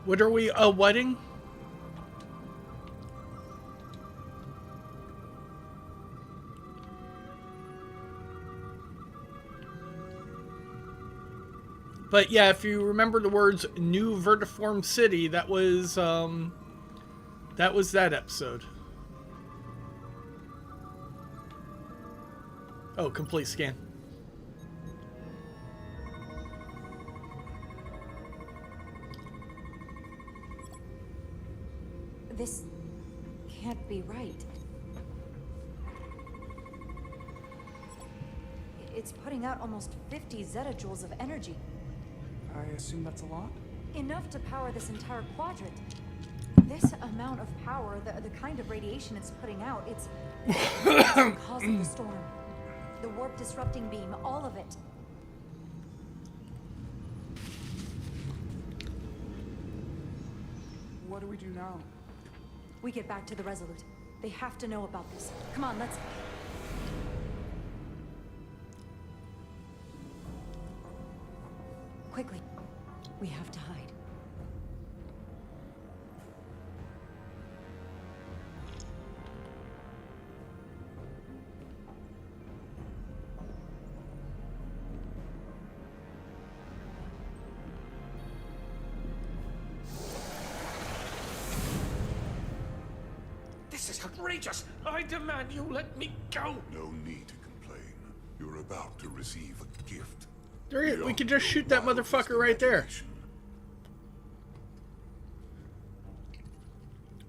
What are we, a wedding? But yeah, if you remember the words "New Vertiform City," that was that episode. Oh, complete scan. This can't be right. It's putting out almost 50 zettajoules of energy. I assume that's a lot? Enough to power this entire quadrant. This amount of power, the kind of radiation it's putting out, it's the cause of the storm. The warp disrupting beam, all of it. What do we do now? We get back to the Resolute. They have to know about this. Come on, let's... Quickly. We have to hide. This is outrageous! I demand you let me go! No need to complain. You're about to receive a gift. We could just shoot that motherfucker right there.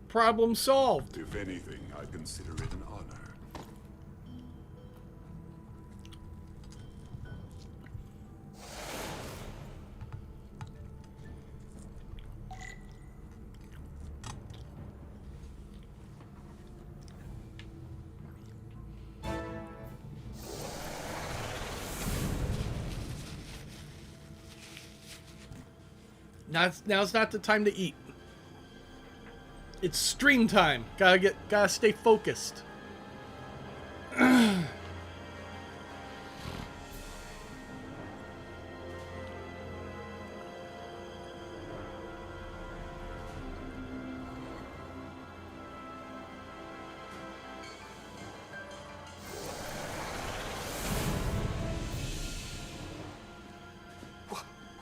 Problem solved. If anything, I consider it an honor. Now's not the time to eat. It's stream time. Gotta stay focused.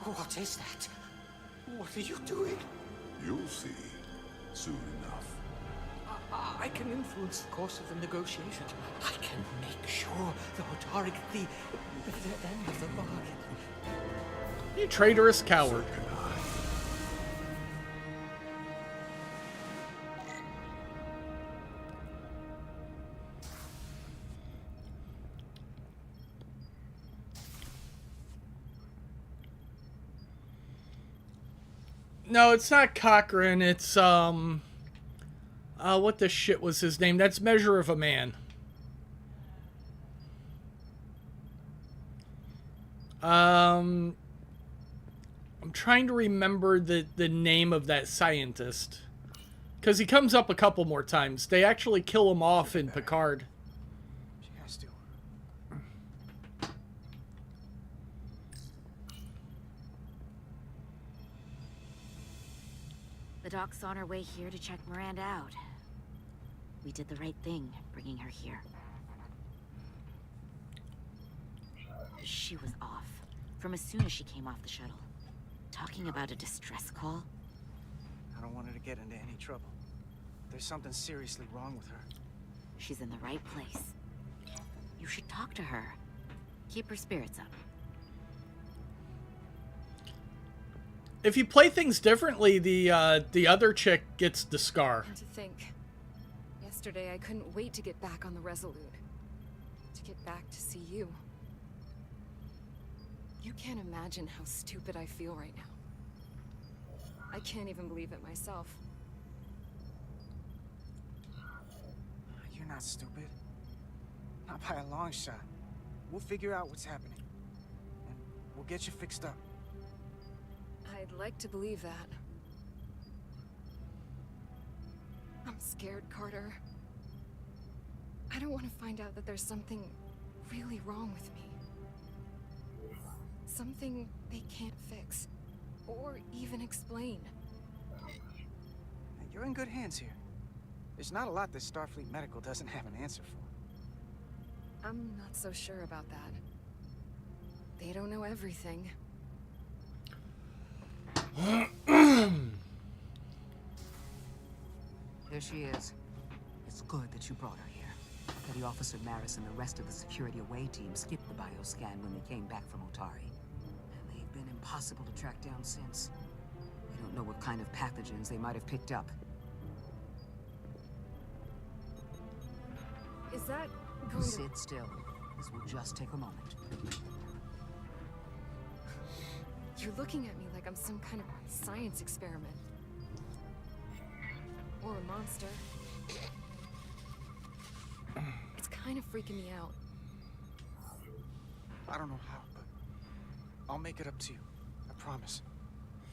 What is that? What are you doing? You'll see soon enough. I can influence the course of the negotiations. I can make sure the Hotari get the end of the bargain. You traitorous coward. So can I. No, it's not Cochran. It's what the shit was his name? That's Measure of a Man. I'm trying to remember the name of that scientist, because he comes up a couple more times. They actually kill him off in Picard. She has to. The doc's on her way here to check Miranda out. We did the right thing, bringing her here. She was off, from as soon as she came off the shuttle. Talking about a distress call? I don't want her to get into any trouble. There's something seriously wrong with her. She's in the right place. You should talk to her. Keep her spirits up. If you play things differently, the other chick gets the scar. And to think, yesterday I couldn't wait to get back on the Resolute. To get back to see you. You can't imagine how stupid I feel right now. I can't even believe it myself. You're not stupid. Not by a long shot. We'll figure out what's happening. And we'll get you fixed up. I'd like to believe that. I'm scared, Carter. I don't want to find out that there's something really wrong with me. Something they can't fix, or even explain. You're in good hands here. There's not a lot that Starfleet Medical doesn't have an answer for. I'm not so sure about that. They don't know everything. There she is. It's good that you brought her here. Petty Officer Maris and the rest of the security away team skipped the bioscan when they came back from Otari. And they've been impossible to track down since. We don't know what kind of pathogens they might have picked up. Is that going to... Sit still. This will just take a moment. You're looking at me like I'm some kind of science experiment. Or a monster. It's kind of freaking me out. I don't know how, but I'll make it up to you. I promise.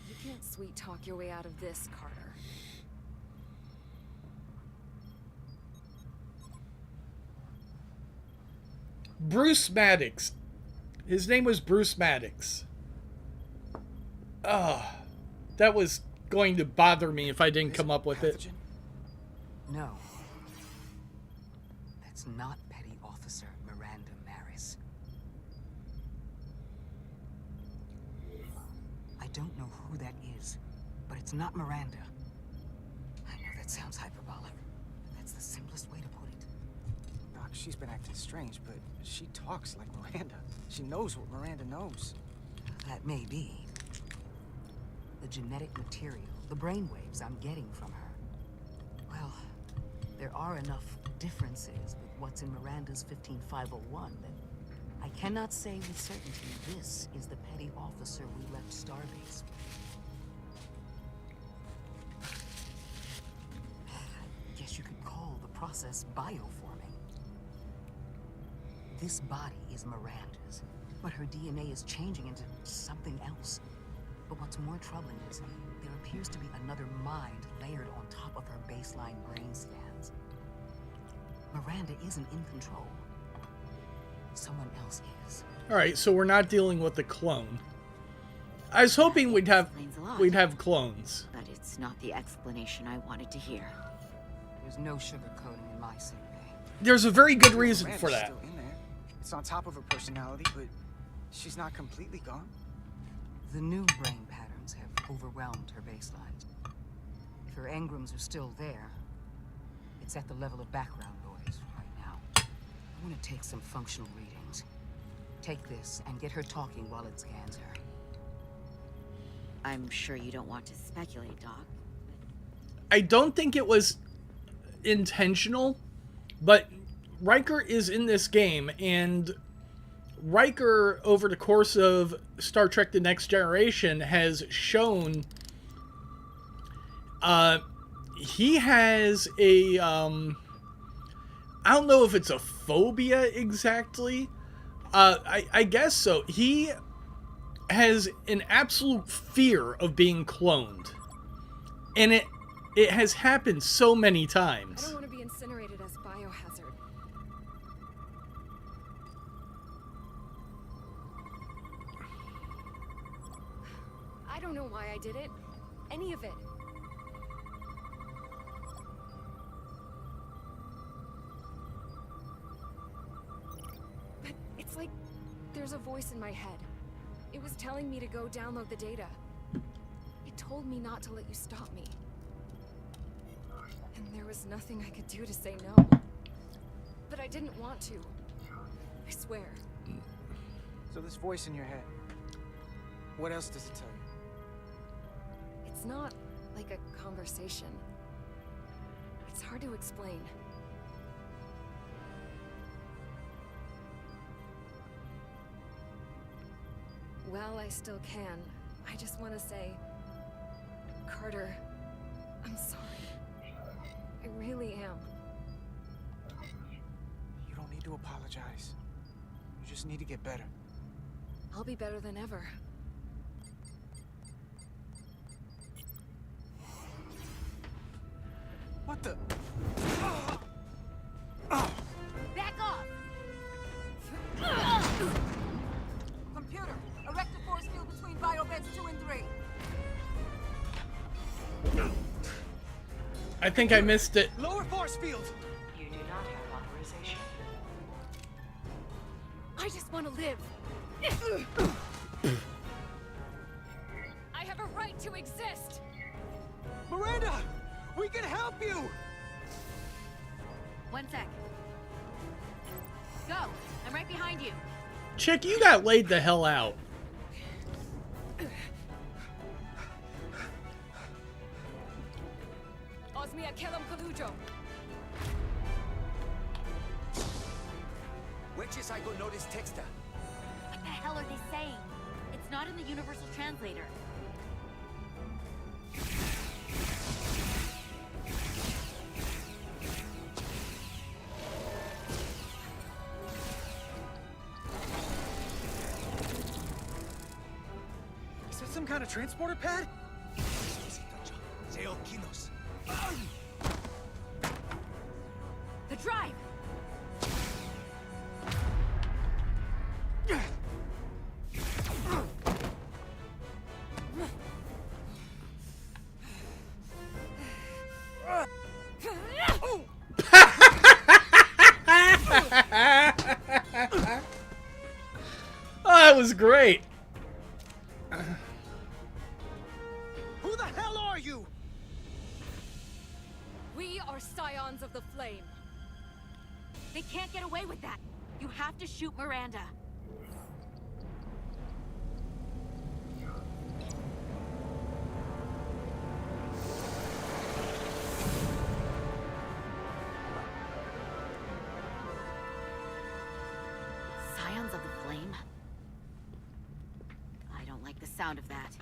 You can't sweet talk your way out of this, Carter. Bruce Maddox. His name was Bruce Maddox. That was going to bother me if I didn't come up with it. No. That's not Petty Officer Miranda Maris. I don't know who that is, but it's not Miranda. I know that sounds hyperbolic. That's the simplest way to put it. Doc, she's been acting strange, but she talks like Miranda. She knows what Miranda knows. That may be. The genetic material, the brainwaves I'm getting from her. Well, there are enough differences with what's in Miranda's 15501 that I cannot say with certainty this is the petty officer we left Starbase with. I guess you could call the process bioforming. This body is Miranda's, but her DNA is changing into something else. But what's more troubling is there appears to be another mind layered on top of her baseline brain scans. Miranda isn't in control. Someone else is. Alright, so we're not dealing with the clone. I was hoping we'd have clones. But it's not the explanation I wanted to hear. There's no sugarcoating in my sick bay. There's a very good reason Miranda's for that. Still in there. It's on top of her personality, but she's not completely gone. The new brain patterns have overwhelmed her baselines. If her engrams are still there, it's at the level of background noise right now. I want to take some functional readings. Take this and get her talking while it scans her. I'm sure you don't want to speculate, Doc. I don't think it was intentional, but Riker is in this game, and Riker, over the course of Star Trek The Next Generation, has shown he has a I don't know if it's a phobia exactly. I guess so. He has an absolute fear of being cloned, and it has happened so many times. I don't want to be incinerated as biohazard. I don't know why I did it. Any of it. But it's like there's a voice in my head. It was telling me to go download the data. It told me not to let you stop me. And there was nothing I could do to say no. But I didn't want to. I swear. So this voice in your head, what else does it tell you? It's not like a conversation. It's hard to explain. Well, I still can. I just want to say, Carter, I'm sorry. I really am. You don't need to apologize. You just need to get better. I'll be better than ever. What the? Back off! Computer, erect a force field between biobeds 2 and 3. I think I missed it. Lower force field. You do not have authorization. I just want to live. I have a right to exist. Miranda, we can help you. 1 sec. Go. I'm right behind you. Chick, you got laid the hell out. Osmia Kelam Kalujo. Witches I go notice texta. What the hell are they saying? It's not in the Universal Translator. Is that some kind of transporter pad? The drive! Oh, that was great. Who the hell are you? We are scions of the flame. They can't get away with that. You have to shoot Miranda. Scions of the Flame? I don't like the sound of that.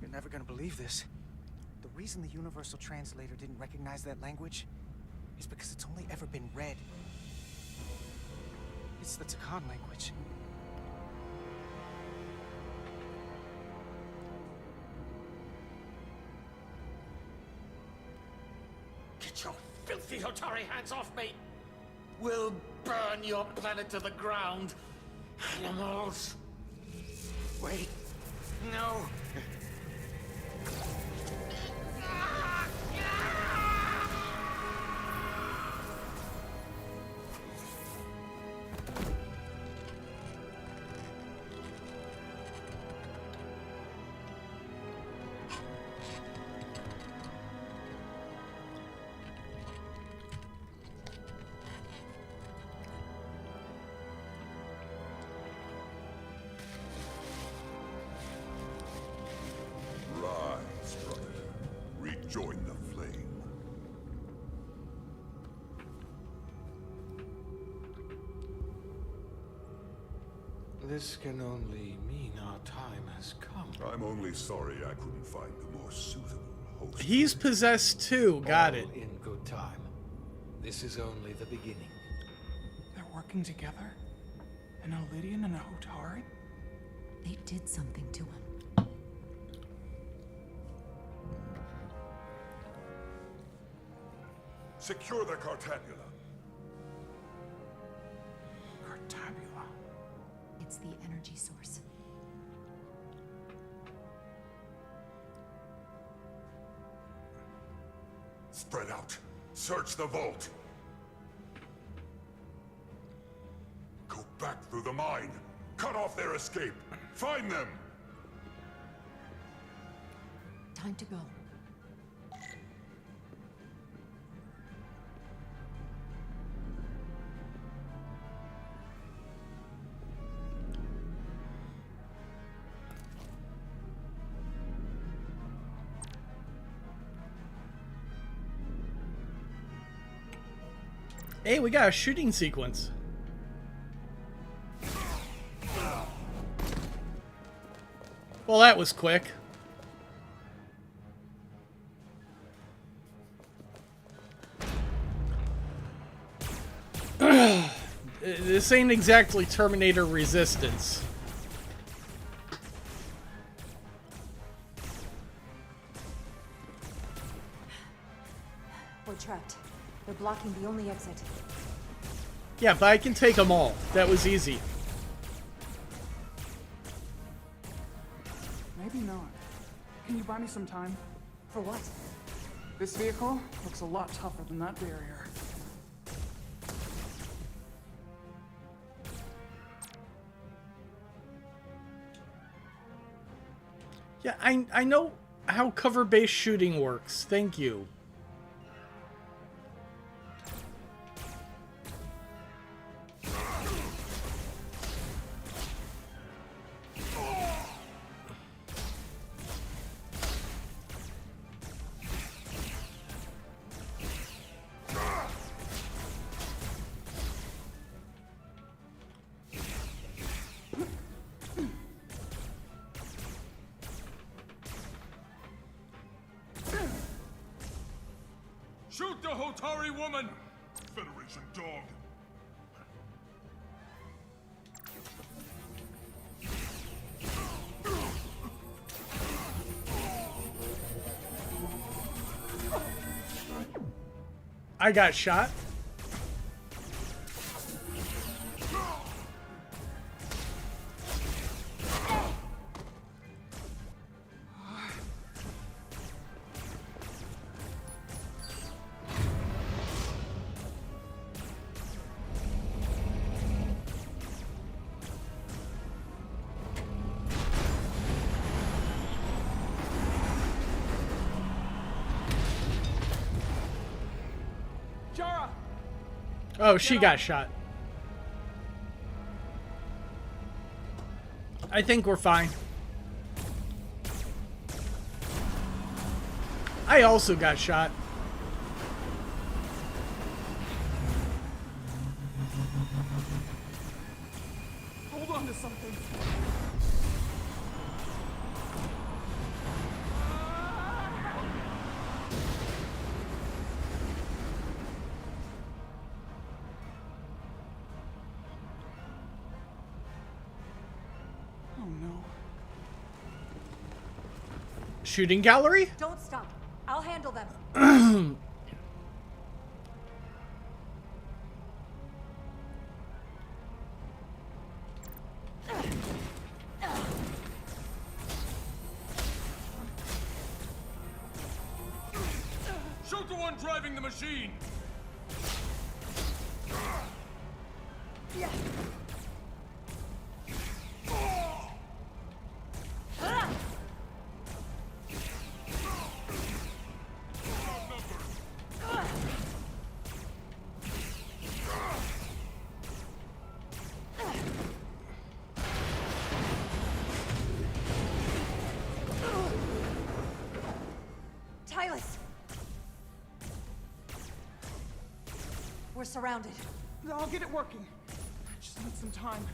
You're never gonna believe this. The reason the Universal Translator didn't recognize that language is because it's only ever been read. It's the Takan language. Get your filthy Hotari hands off me! We'll burn your planet to the ground. Animals. Wait. No. Rise, brother. Rejoin the flame. This can only mean our time has come. I'm only sorry I couldn't find the more suitable host. He's possessed too. Got it. All in good time. This is only the beginning. They're working together? An Elidian and a Hotari? They did something to him. Secure the Cartabula. Cartabula. It's the energy source. Spread out. Search the vault. Go back through the mine. Cut off their escape. Find them. Time to go. Hey, we got a shooting sequence. Well, that was quick. This ain't exactly Terminator Resistance. We're trapped. They're blocking the only exit. Yeah, but I can take them all. That was easy. Can you buy me some time? For what? This vehicle looks a lot tougher than that barrier. Yeah, I know how cover-based shooting works. Thank you. Shoot the Hotari woman! Federation dog. I got shot. Oh, she got shot. I think we're fine. I also got shot. Hold on to something. Oh no. Shooting gallery? Don't stop. I'll handle them. Shoot the one driving the machine! Tyler! We're surrounded. I'll get it working. I just need some time.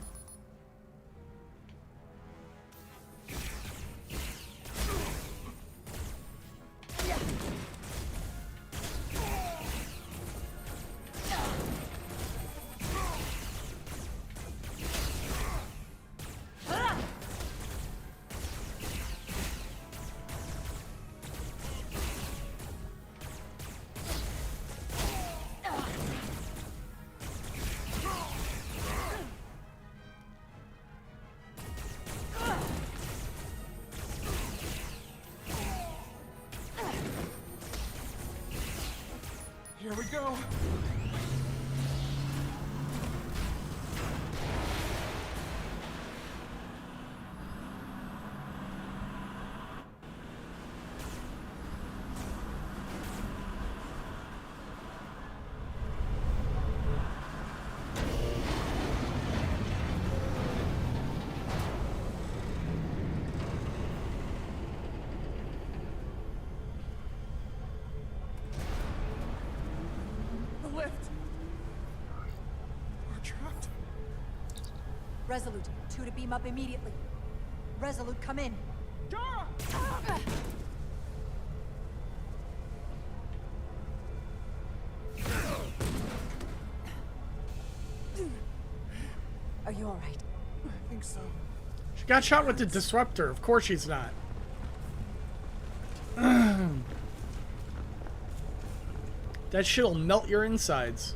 Here we go. Resolute, 2 to beam up immediately. Resolute, come in. Are you all right? I think so. She got shot with the disruptor. Of course she's not. That shit'll melt your insides.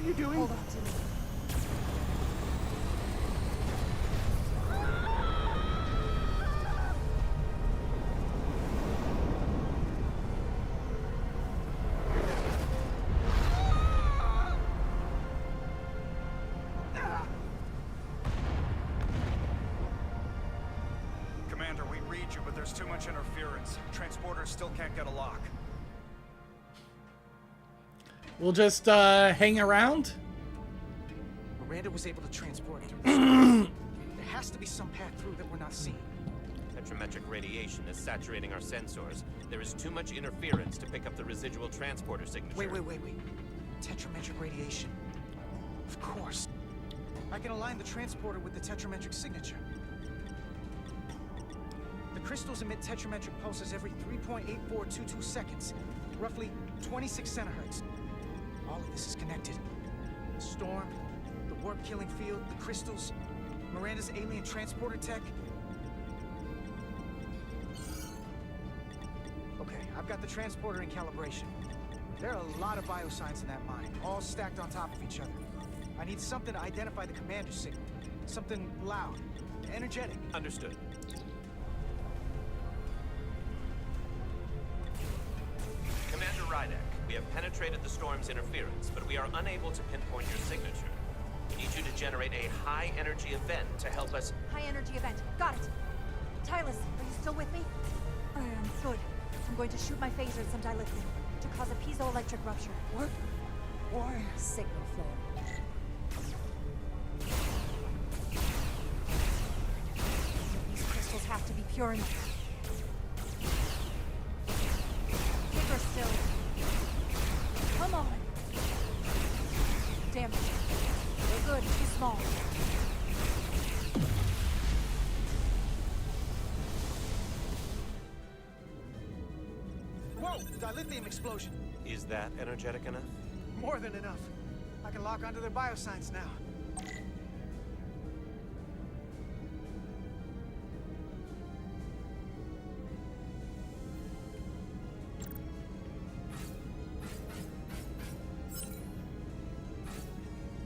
are you doing? Hold on to me. Commander, we read you, but there's too much interference. Transporters still can't get a lock. We'll just hang around. Miranda was able to transport through the storm. There has to be some path through that we're not seeing. Tetrametric radiation is saturating our sensors. There is too much interference to pick up the residual transporter signature. Wait. Tetrametric radiation. Of course. I can align the transporter with the tetrametric signature. The crystals emit tetrametric pulses every 3.8422 seconds, roughly 26 centihertz. All of this is connected. The storm, the warp-killing field, the crystals, Miranda's alien transporter tech. Okay, I've got the transporter in calibration. There are a lot of biosigns in that mine, all stacked on top of each other. I need something to identify the commander signal. Something loud, energetic. Understood. Commander Rydek, we have penetrated the storm's interference, but we are unable to pinpoint your signature. We need you to generate a high-energy event to help us... High-energy event. Got it. Tylus, are you still with me? I am good. I'm going to shoot my phaser at some dilithium to cause a piezoelectric rupture. What? Why? Signal flow. These crystals have to be pure enough. Bigger still. Come on. Damn it. They're good. Too small. Whoa! Dilithium explosion. Is that energetic enough? More than enough. I can lock onto their biosigns now.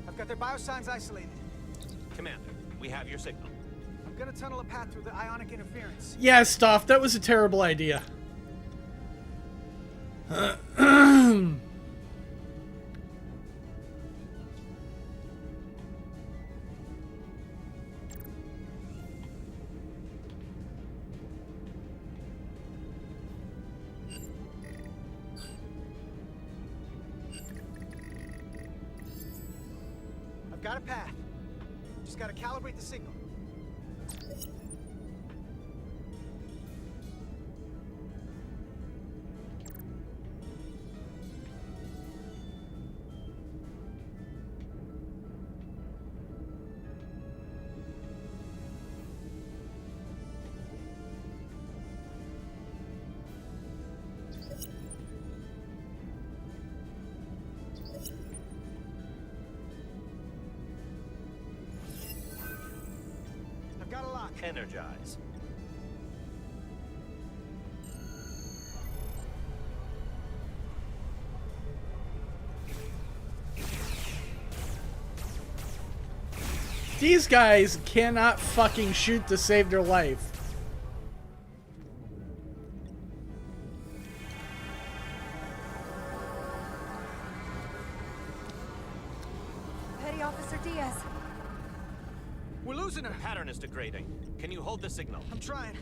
I've got their biosigns isolated. Commander, we have your signal. I'm gonna tunnel a path through the ionic interference. Yeah, Stoff, that was a terrible idea. I've got a path. Just gotta calibrate the signal. Got a lock. Energize. These guys cannot fucking shoot to save their life. Petty Officer Diaz. We're losing her. Pattern is degrading. Can you hold the signal? I'm trying.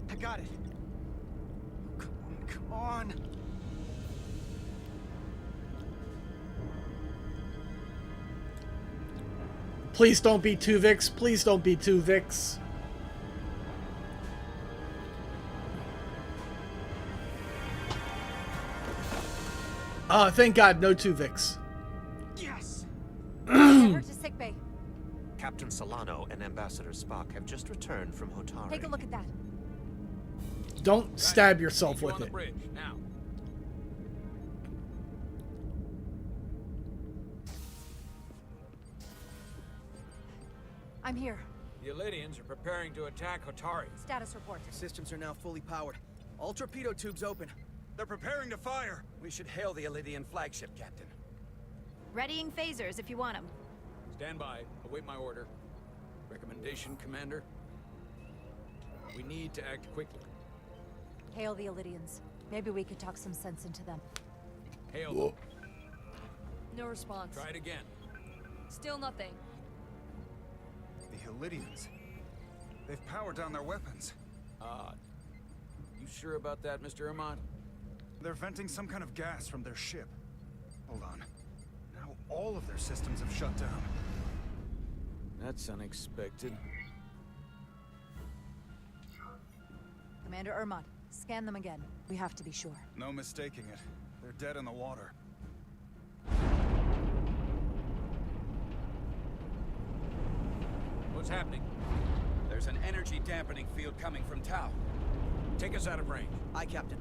I got it. Come on. Please don't be 2 Vix. Please don't be 2 Vix. Thank God, no Tuvix. Yes! Get her to sickbay. Captain Solano and Ambassador Spock have just returned from Hotari. Take a look at that. Don't stab yourself with it. Bridge, now. I'm here. The Elydians are preparing to attack Hotari. Status report. Systems are now fully powered. All torpedo tubes open. They're preparing to fire. We should hail the Elydian flagship, Captain. Readying phasers if you want them. Stand by. Await my order. Recommendation, Commander? We need to act quickly. Hail the Elydians. Maybe we could talk some sense into them. Hail them. No response. Try it again. Still nothing. The Elydians. They've powered down their weapons. You sure about that, Mr. Armand? They're venting some kind of gas from their ship. Hold on. Now all of their systems have shut down. That's unexpected. Commander Ermont, scan them again. We have to be sure. No mistaking it. They're dead in the water. What's happening? There's an energy dampening field coming from Tau. Take us out of range. Aye, Captain.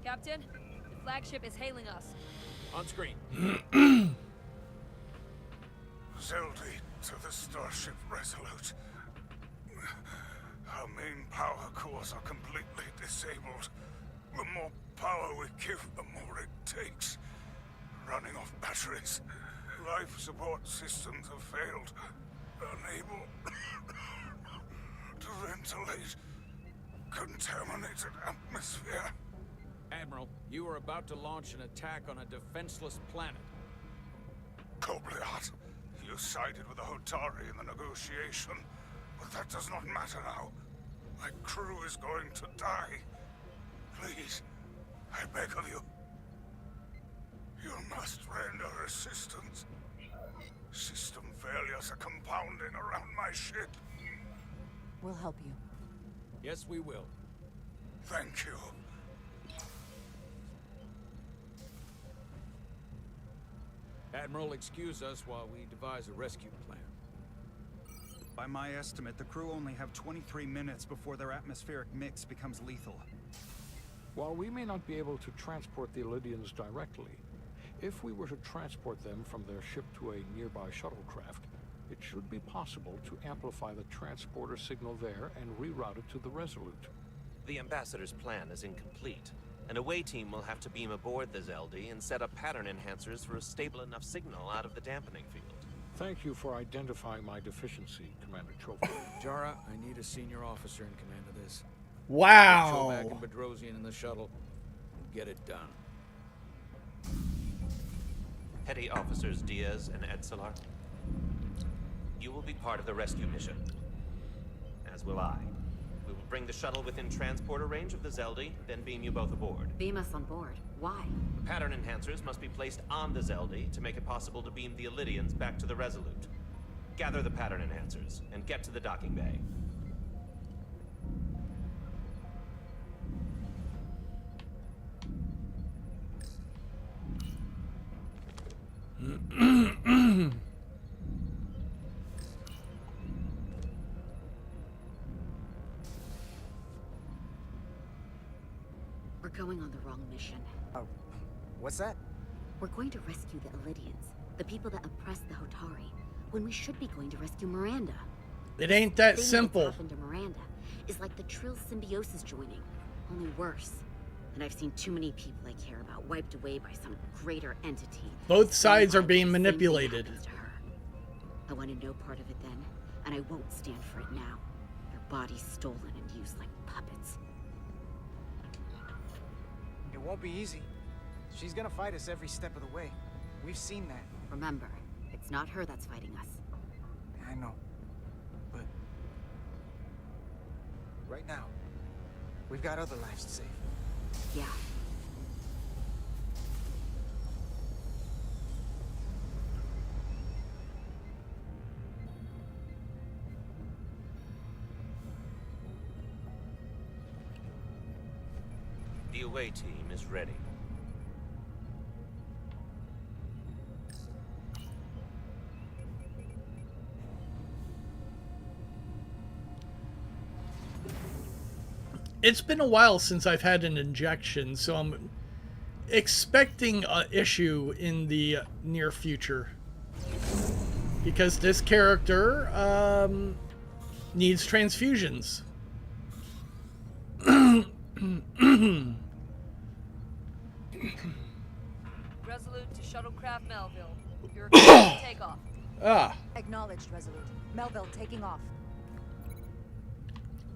Captain, the flagship is hailing us. On screen. Zeldy to the Starship Resolute. Our main power cores are completely disabled. The more power we give, the more it takes. Running off batteries. Life support systems have failed. Unable to ventilate contaminated atmosphere. Admiral, you are about to launch an attack on a defenseless planet. Kobliat, you sided with the Hotari in the negotiation, but that does not matter now. My crew is going to die. Please, I beg of you. You must render assistance. System failures are compounding around my ship. We'll help you. Yes, we will. Thank you. Admiral, excuse us while we devise a rescue plan. By my estimate, the crew only have 23 minutes before their atmospheric mix becomes lethal. While we may not be able to transport the Elydians directly, if we were to transport them from their ship to a nearby shuttlecraft, it should be possible to amplify the transporter signal there and reroute it to the Resolute. The Ambassador's plan is incomplete. An away team will have to beam aboard the Zeldy and set up pattern enhancers for a stable enough signal out of the dampening field. Thank you for identifying my deficiency, Commander Chover. Jara, I need a senior officer in command of this. Wow. Get Chobak and Bedrosian in the shuttle. Get it done. Petty Officers Diaz and Edselar, you will be part of the rescue mission. As will I. We will bring the shuttle within transporter range of the Zeldy, then beam you both aboard. Beam us on board. Why? The pattern enhancers must be placed on the Zeldy to make it possible to beam the Elydians back to the Resolute. Gather the pattern enhancers, and get to the docking bay. We're going on the wrong mission. Oh, what's that? We're going to rescue the Elydians, the people that oppressed the Hotari, when we should be going to rescue Miranda. It ain't that The thing simple. That's happened to Miranda is like the Trill symbiosis joining, only worse. And I've seen too many people I care about wiped away by some greater entity. Both sides are being The same thing manipulated. happens to her. I wanted no part of it then, and I won't stand for it now. Their bodies stolen and used like puppets. It won't be easy. She's gonna fight us every step of the way. We've seen that. Remember, it's not her that's fighting us. I know. But right now, we've got other lives to save. Yeah. The away team is ready. It's been a while since I've had an injection, so I'm expecting an issue in the near future. Because this character needs transfusions. Resolute to Shuttlecraft Melville. You're clear to take off. Acknowledged, Resolute. Melville taking off.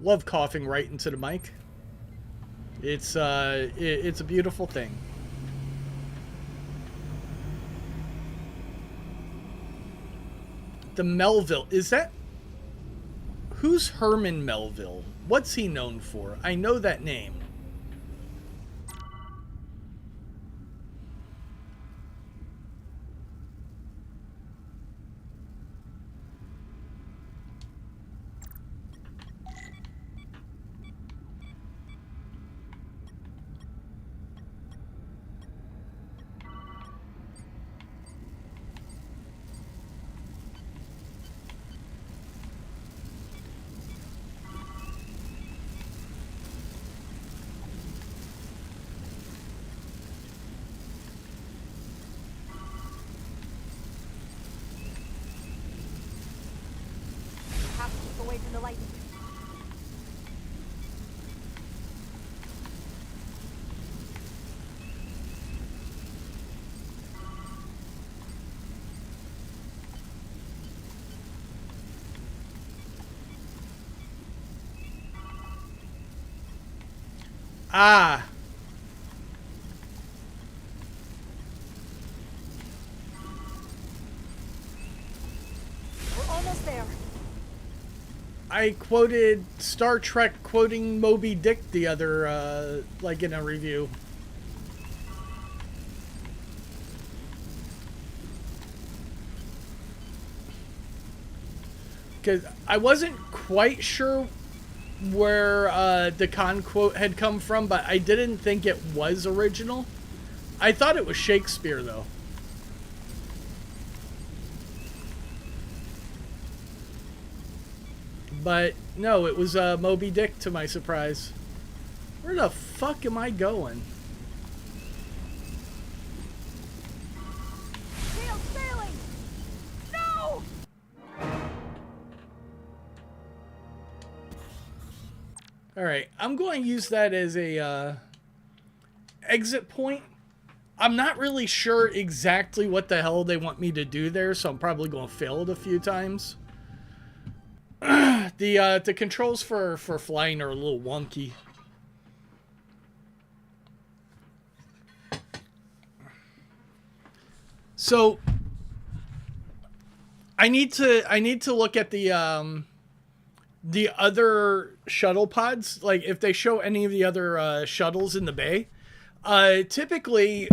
Love coughing right into the mic. It's a beautiful thing. The Melville, is that... Who's Herman Melville? What's he known for? I know that name. Have to keep away from the lightning. Ah. We're almost there. I quoted Star Trek quoting Moby Dick the other, like in a review. Because I wasn't quite sure where the Khan quote had come from, but I didn't think it was original. I thought it was Shakespeare, though. But no, it was Moby Dick, to my surprise. Where the fuck am I going? Sail's failing! No! Alright, I'm going to use that as a exit point. I'm not really sure exactly what the hell they want me to do there, so I'm probably going to fail it a few times. The controls for flying are a little wonky. So I need to look at the other shuttle pods, like if they show any of the other shuttles in the bay. Typically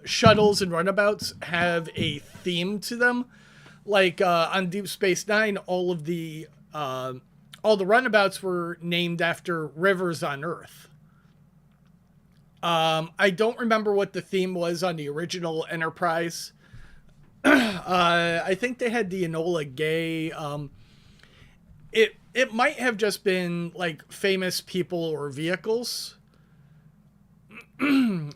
shuttles and runabouts have a theme to them. Like on Deep Space Nine, all the runabouts were named after rivers on Earth. I don't remember what the theme was on the original Enterprise. I think they had the Enola Gay. It might have just been like famous people or vehicles. Trying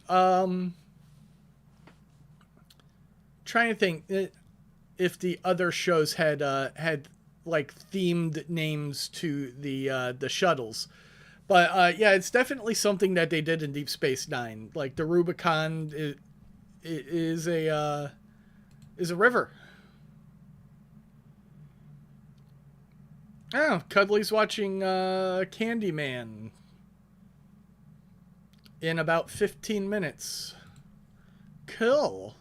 to think if the other shows had like themed names to the shuttles, but yeah, it's definitely something that they did in Deep Space Nine. Like the Rubicon is a river. Oh, Cuddly's watching Candyman in about 15 minutes. Cool.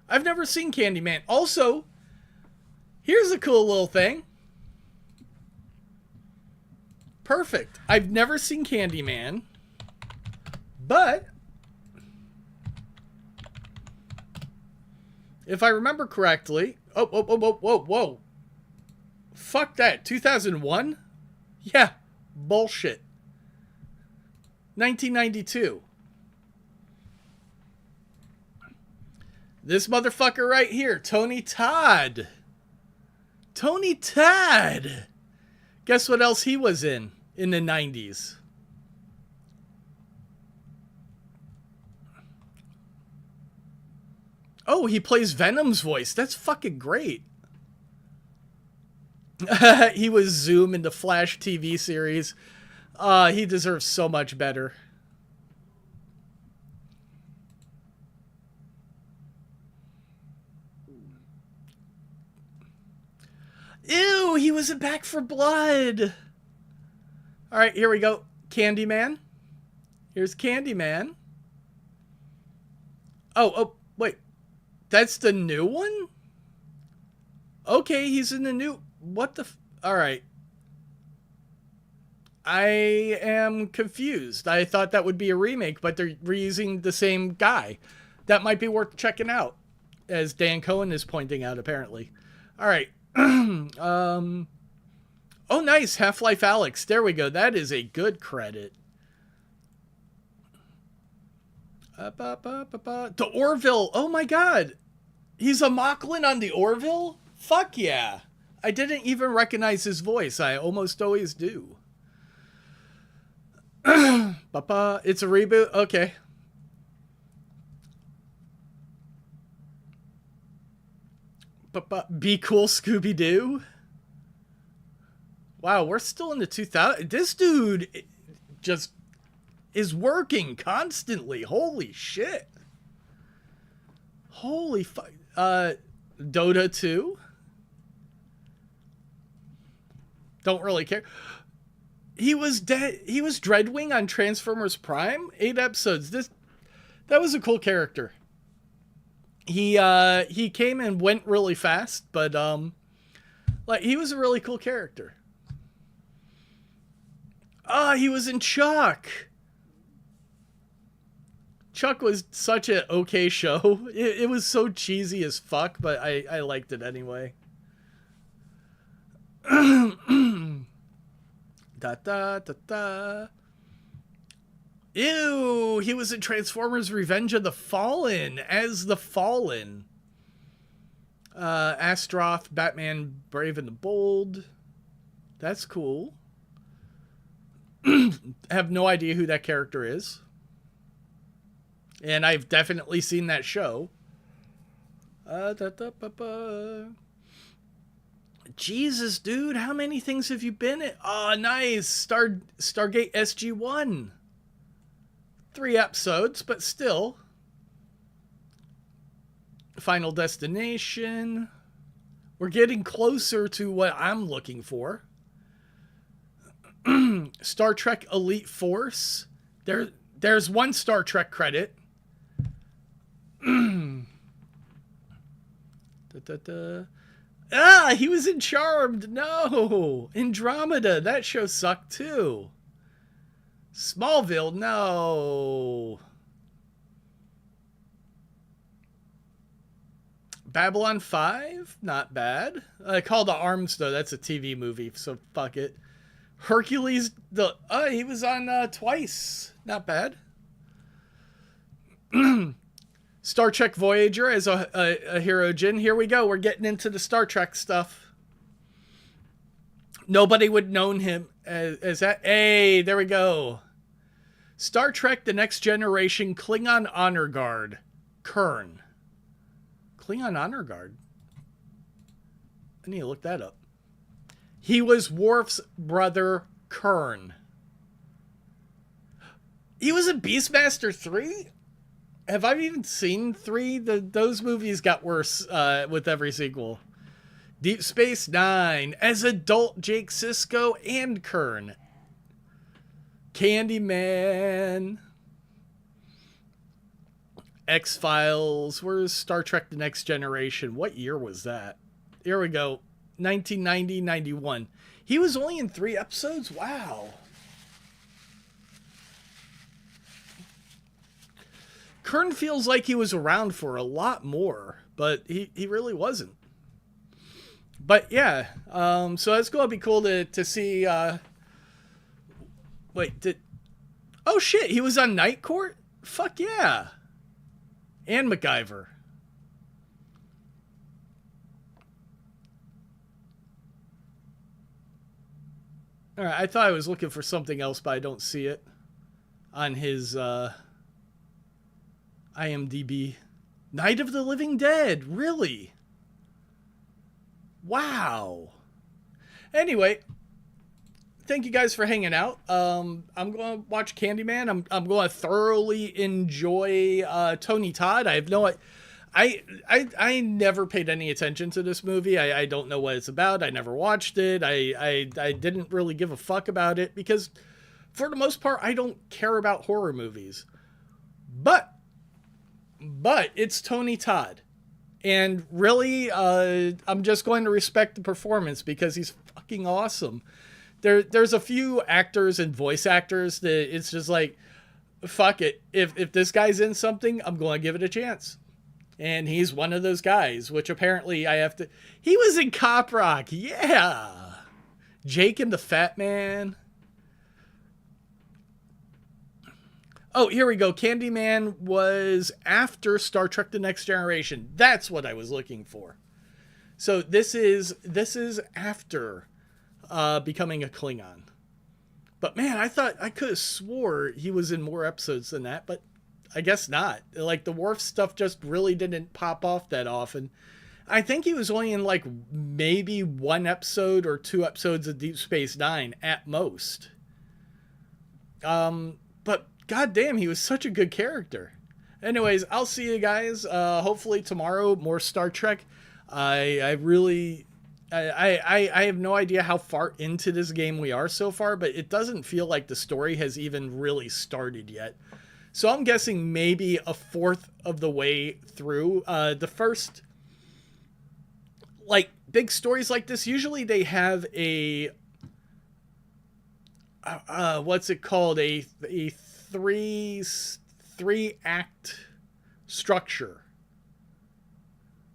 I've never seen Candyman. Also, here's a cool little thing. Perfect. I've never seen Candyman, but if I remember correctly... Whoa. Fuck that. 2001? Yeah, bullshit. 1992. This motherfucker right here, Tony Todd. Tony Todd. Guess what else he was in the 90s? Oh, he plays Venom's voice. That's fucking great. He was Zoom in the Flash TV series. He deserves so much better. Ew, he was in Back for Blood. All right, here we go. Candyman. Here's Candyman. Oh, wait. That's the new one? Okay, he's in the new... What the... All right. I am confused. I thought that would be a remake, but they're reusing the same guy. That might be worth checking out, as Dan Cohen is pointing out, apparently. All right. Oh, nice. Half-Life Alyx. There we go. That is a good credit. The Orville. Oh, my God. He's a Mocklin on the Orville? Fuck yeah. I didn't even recognize his voice. I almost always do. It's a reboot? Okay. Be Cool Scooby-Doo? Wow, we're still in the 2000s. This dude just is working constantly. Holy shit. Holy fuck. Dota 2? Don't really care. He was Dreadwing on Transformers Prime. 8 episodes. That was a cool character. He came and went really fast, but like he was a really cool character. He was in Chuck. Chuck was such an okay show. It was so cheesy as fuck, but I liked it anyway. Da da da da. Ew, he was in Transformers Revenge of the Fallen as the Fallen. Astroth, Batman Brave and the Bold. That's cool. Have no idea who that character is. And I've definitely seen that show. Jesus, dude, how many things have you been in? Oh, nice. Stargate SG-1. 3 episodes, but still. Final Destination. We're getting closer to what I'm looking for. Star Trek Elite Force. There's one Star Trek credit. He was in Charmed. No. Andromeda. That show sucked too. Smallville. No. Babylon 5. Not bad. Call to Arms though. That's a TV movie, so fuck it. Hercules. He was on twice. Not bad. Star Trek Voyager as a hero Jin. Here we go. We're getting into the Star Trek stuff. Nobody would known him as that. Hey, there we go. Star Trek The Next Generation Klingon Honor Guard. Kern. Klingon Honor Guard. I need to look that up. He was Worf's brother, Kern. He was in Beastmaster 3? Have I even seen 3? Those movies got worse with every sequel. Deep Space Nine. As adult Jake Sisko and Kern. Candyman. X-Files. Where's Star Trek The Next Generation? What year was that? Here we go. 1990-91. He was only in 3 episodes? Wow. Kern feels like he was around for a lot more, but he really wasn't. But yeah, so it's going to be cool to see. Wait, Oh shit, he was on Night Court? Fuck yeah. And MacGyver. Alright, I thought I was looking for something else, but I don't see it on his IMDb. Night of the Living Dead, really? Wow. Anyway, thank you guys for hanging out. I'm going to watch Candyman. I'm going to thoroughly enjoy Tony Todd. I have no... I never paid any attention to this movie. I don't know what it's about. I never watched it. I didn't really give a fuck about it because, for the most part, I don't care about horror movies. But it's Tony Todd. And really, I'm just going to respect the performance because he's fucking awesome. There's a few actors and voice actors that it's just like, fuck it. If this guy's in something, I'm going to give it a chance. And he's one of those guys, which apparently I have to... He was in Cop Rock, yeah! Jake and the Fat Man. Oh, here we go. Candyman was after Star Trek The Next Generation. That's what I was looking for. So this is after becoming a Klingon. But man, I could have swore he was in more episodes than that, but I guess not. Like, the Worf stuff just really didn't pop off that often. I think he was only in, like, maybe 1 episode or 2 episodes of Deep Space Nine at most. But goddamn, he was such a good character. Anyways, I'll see you guys. Hopefully tomorrow, more Star Trek. I have no idea how far into this game we are so far, but it doesn't feel like the story has even really started yet. So I'm guessing maybe a fourth of the way through. The first, like, big stories like this, usually they have a, what's it called? A three act structure.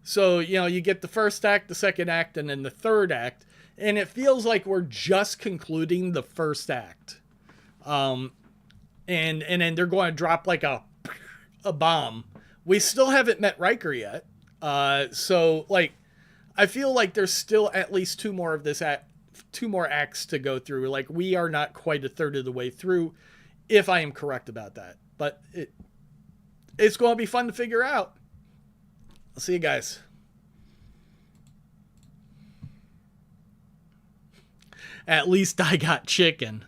So, you know, you get the first act, the second act, and then the third act. And it feels like we're just concluding the first act. And then they're going to drop like a bomb. We still haven't met Riker yet. So like, I feel like there's still at least 2 more acts to go through. Like, we are not quite a third of the way through, if I am correct about that. But it's going to be fun to figure out. I'll see you guys. At least I got chicken.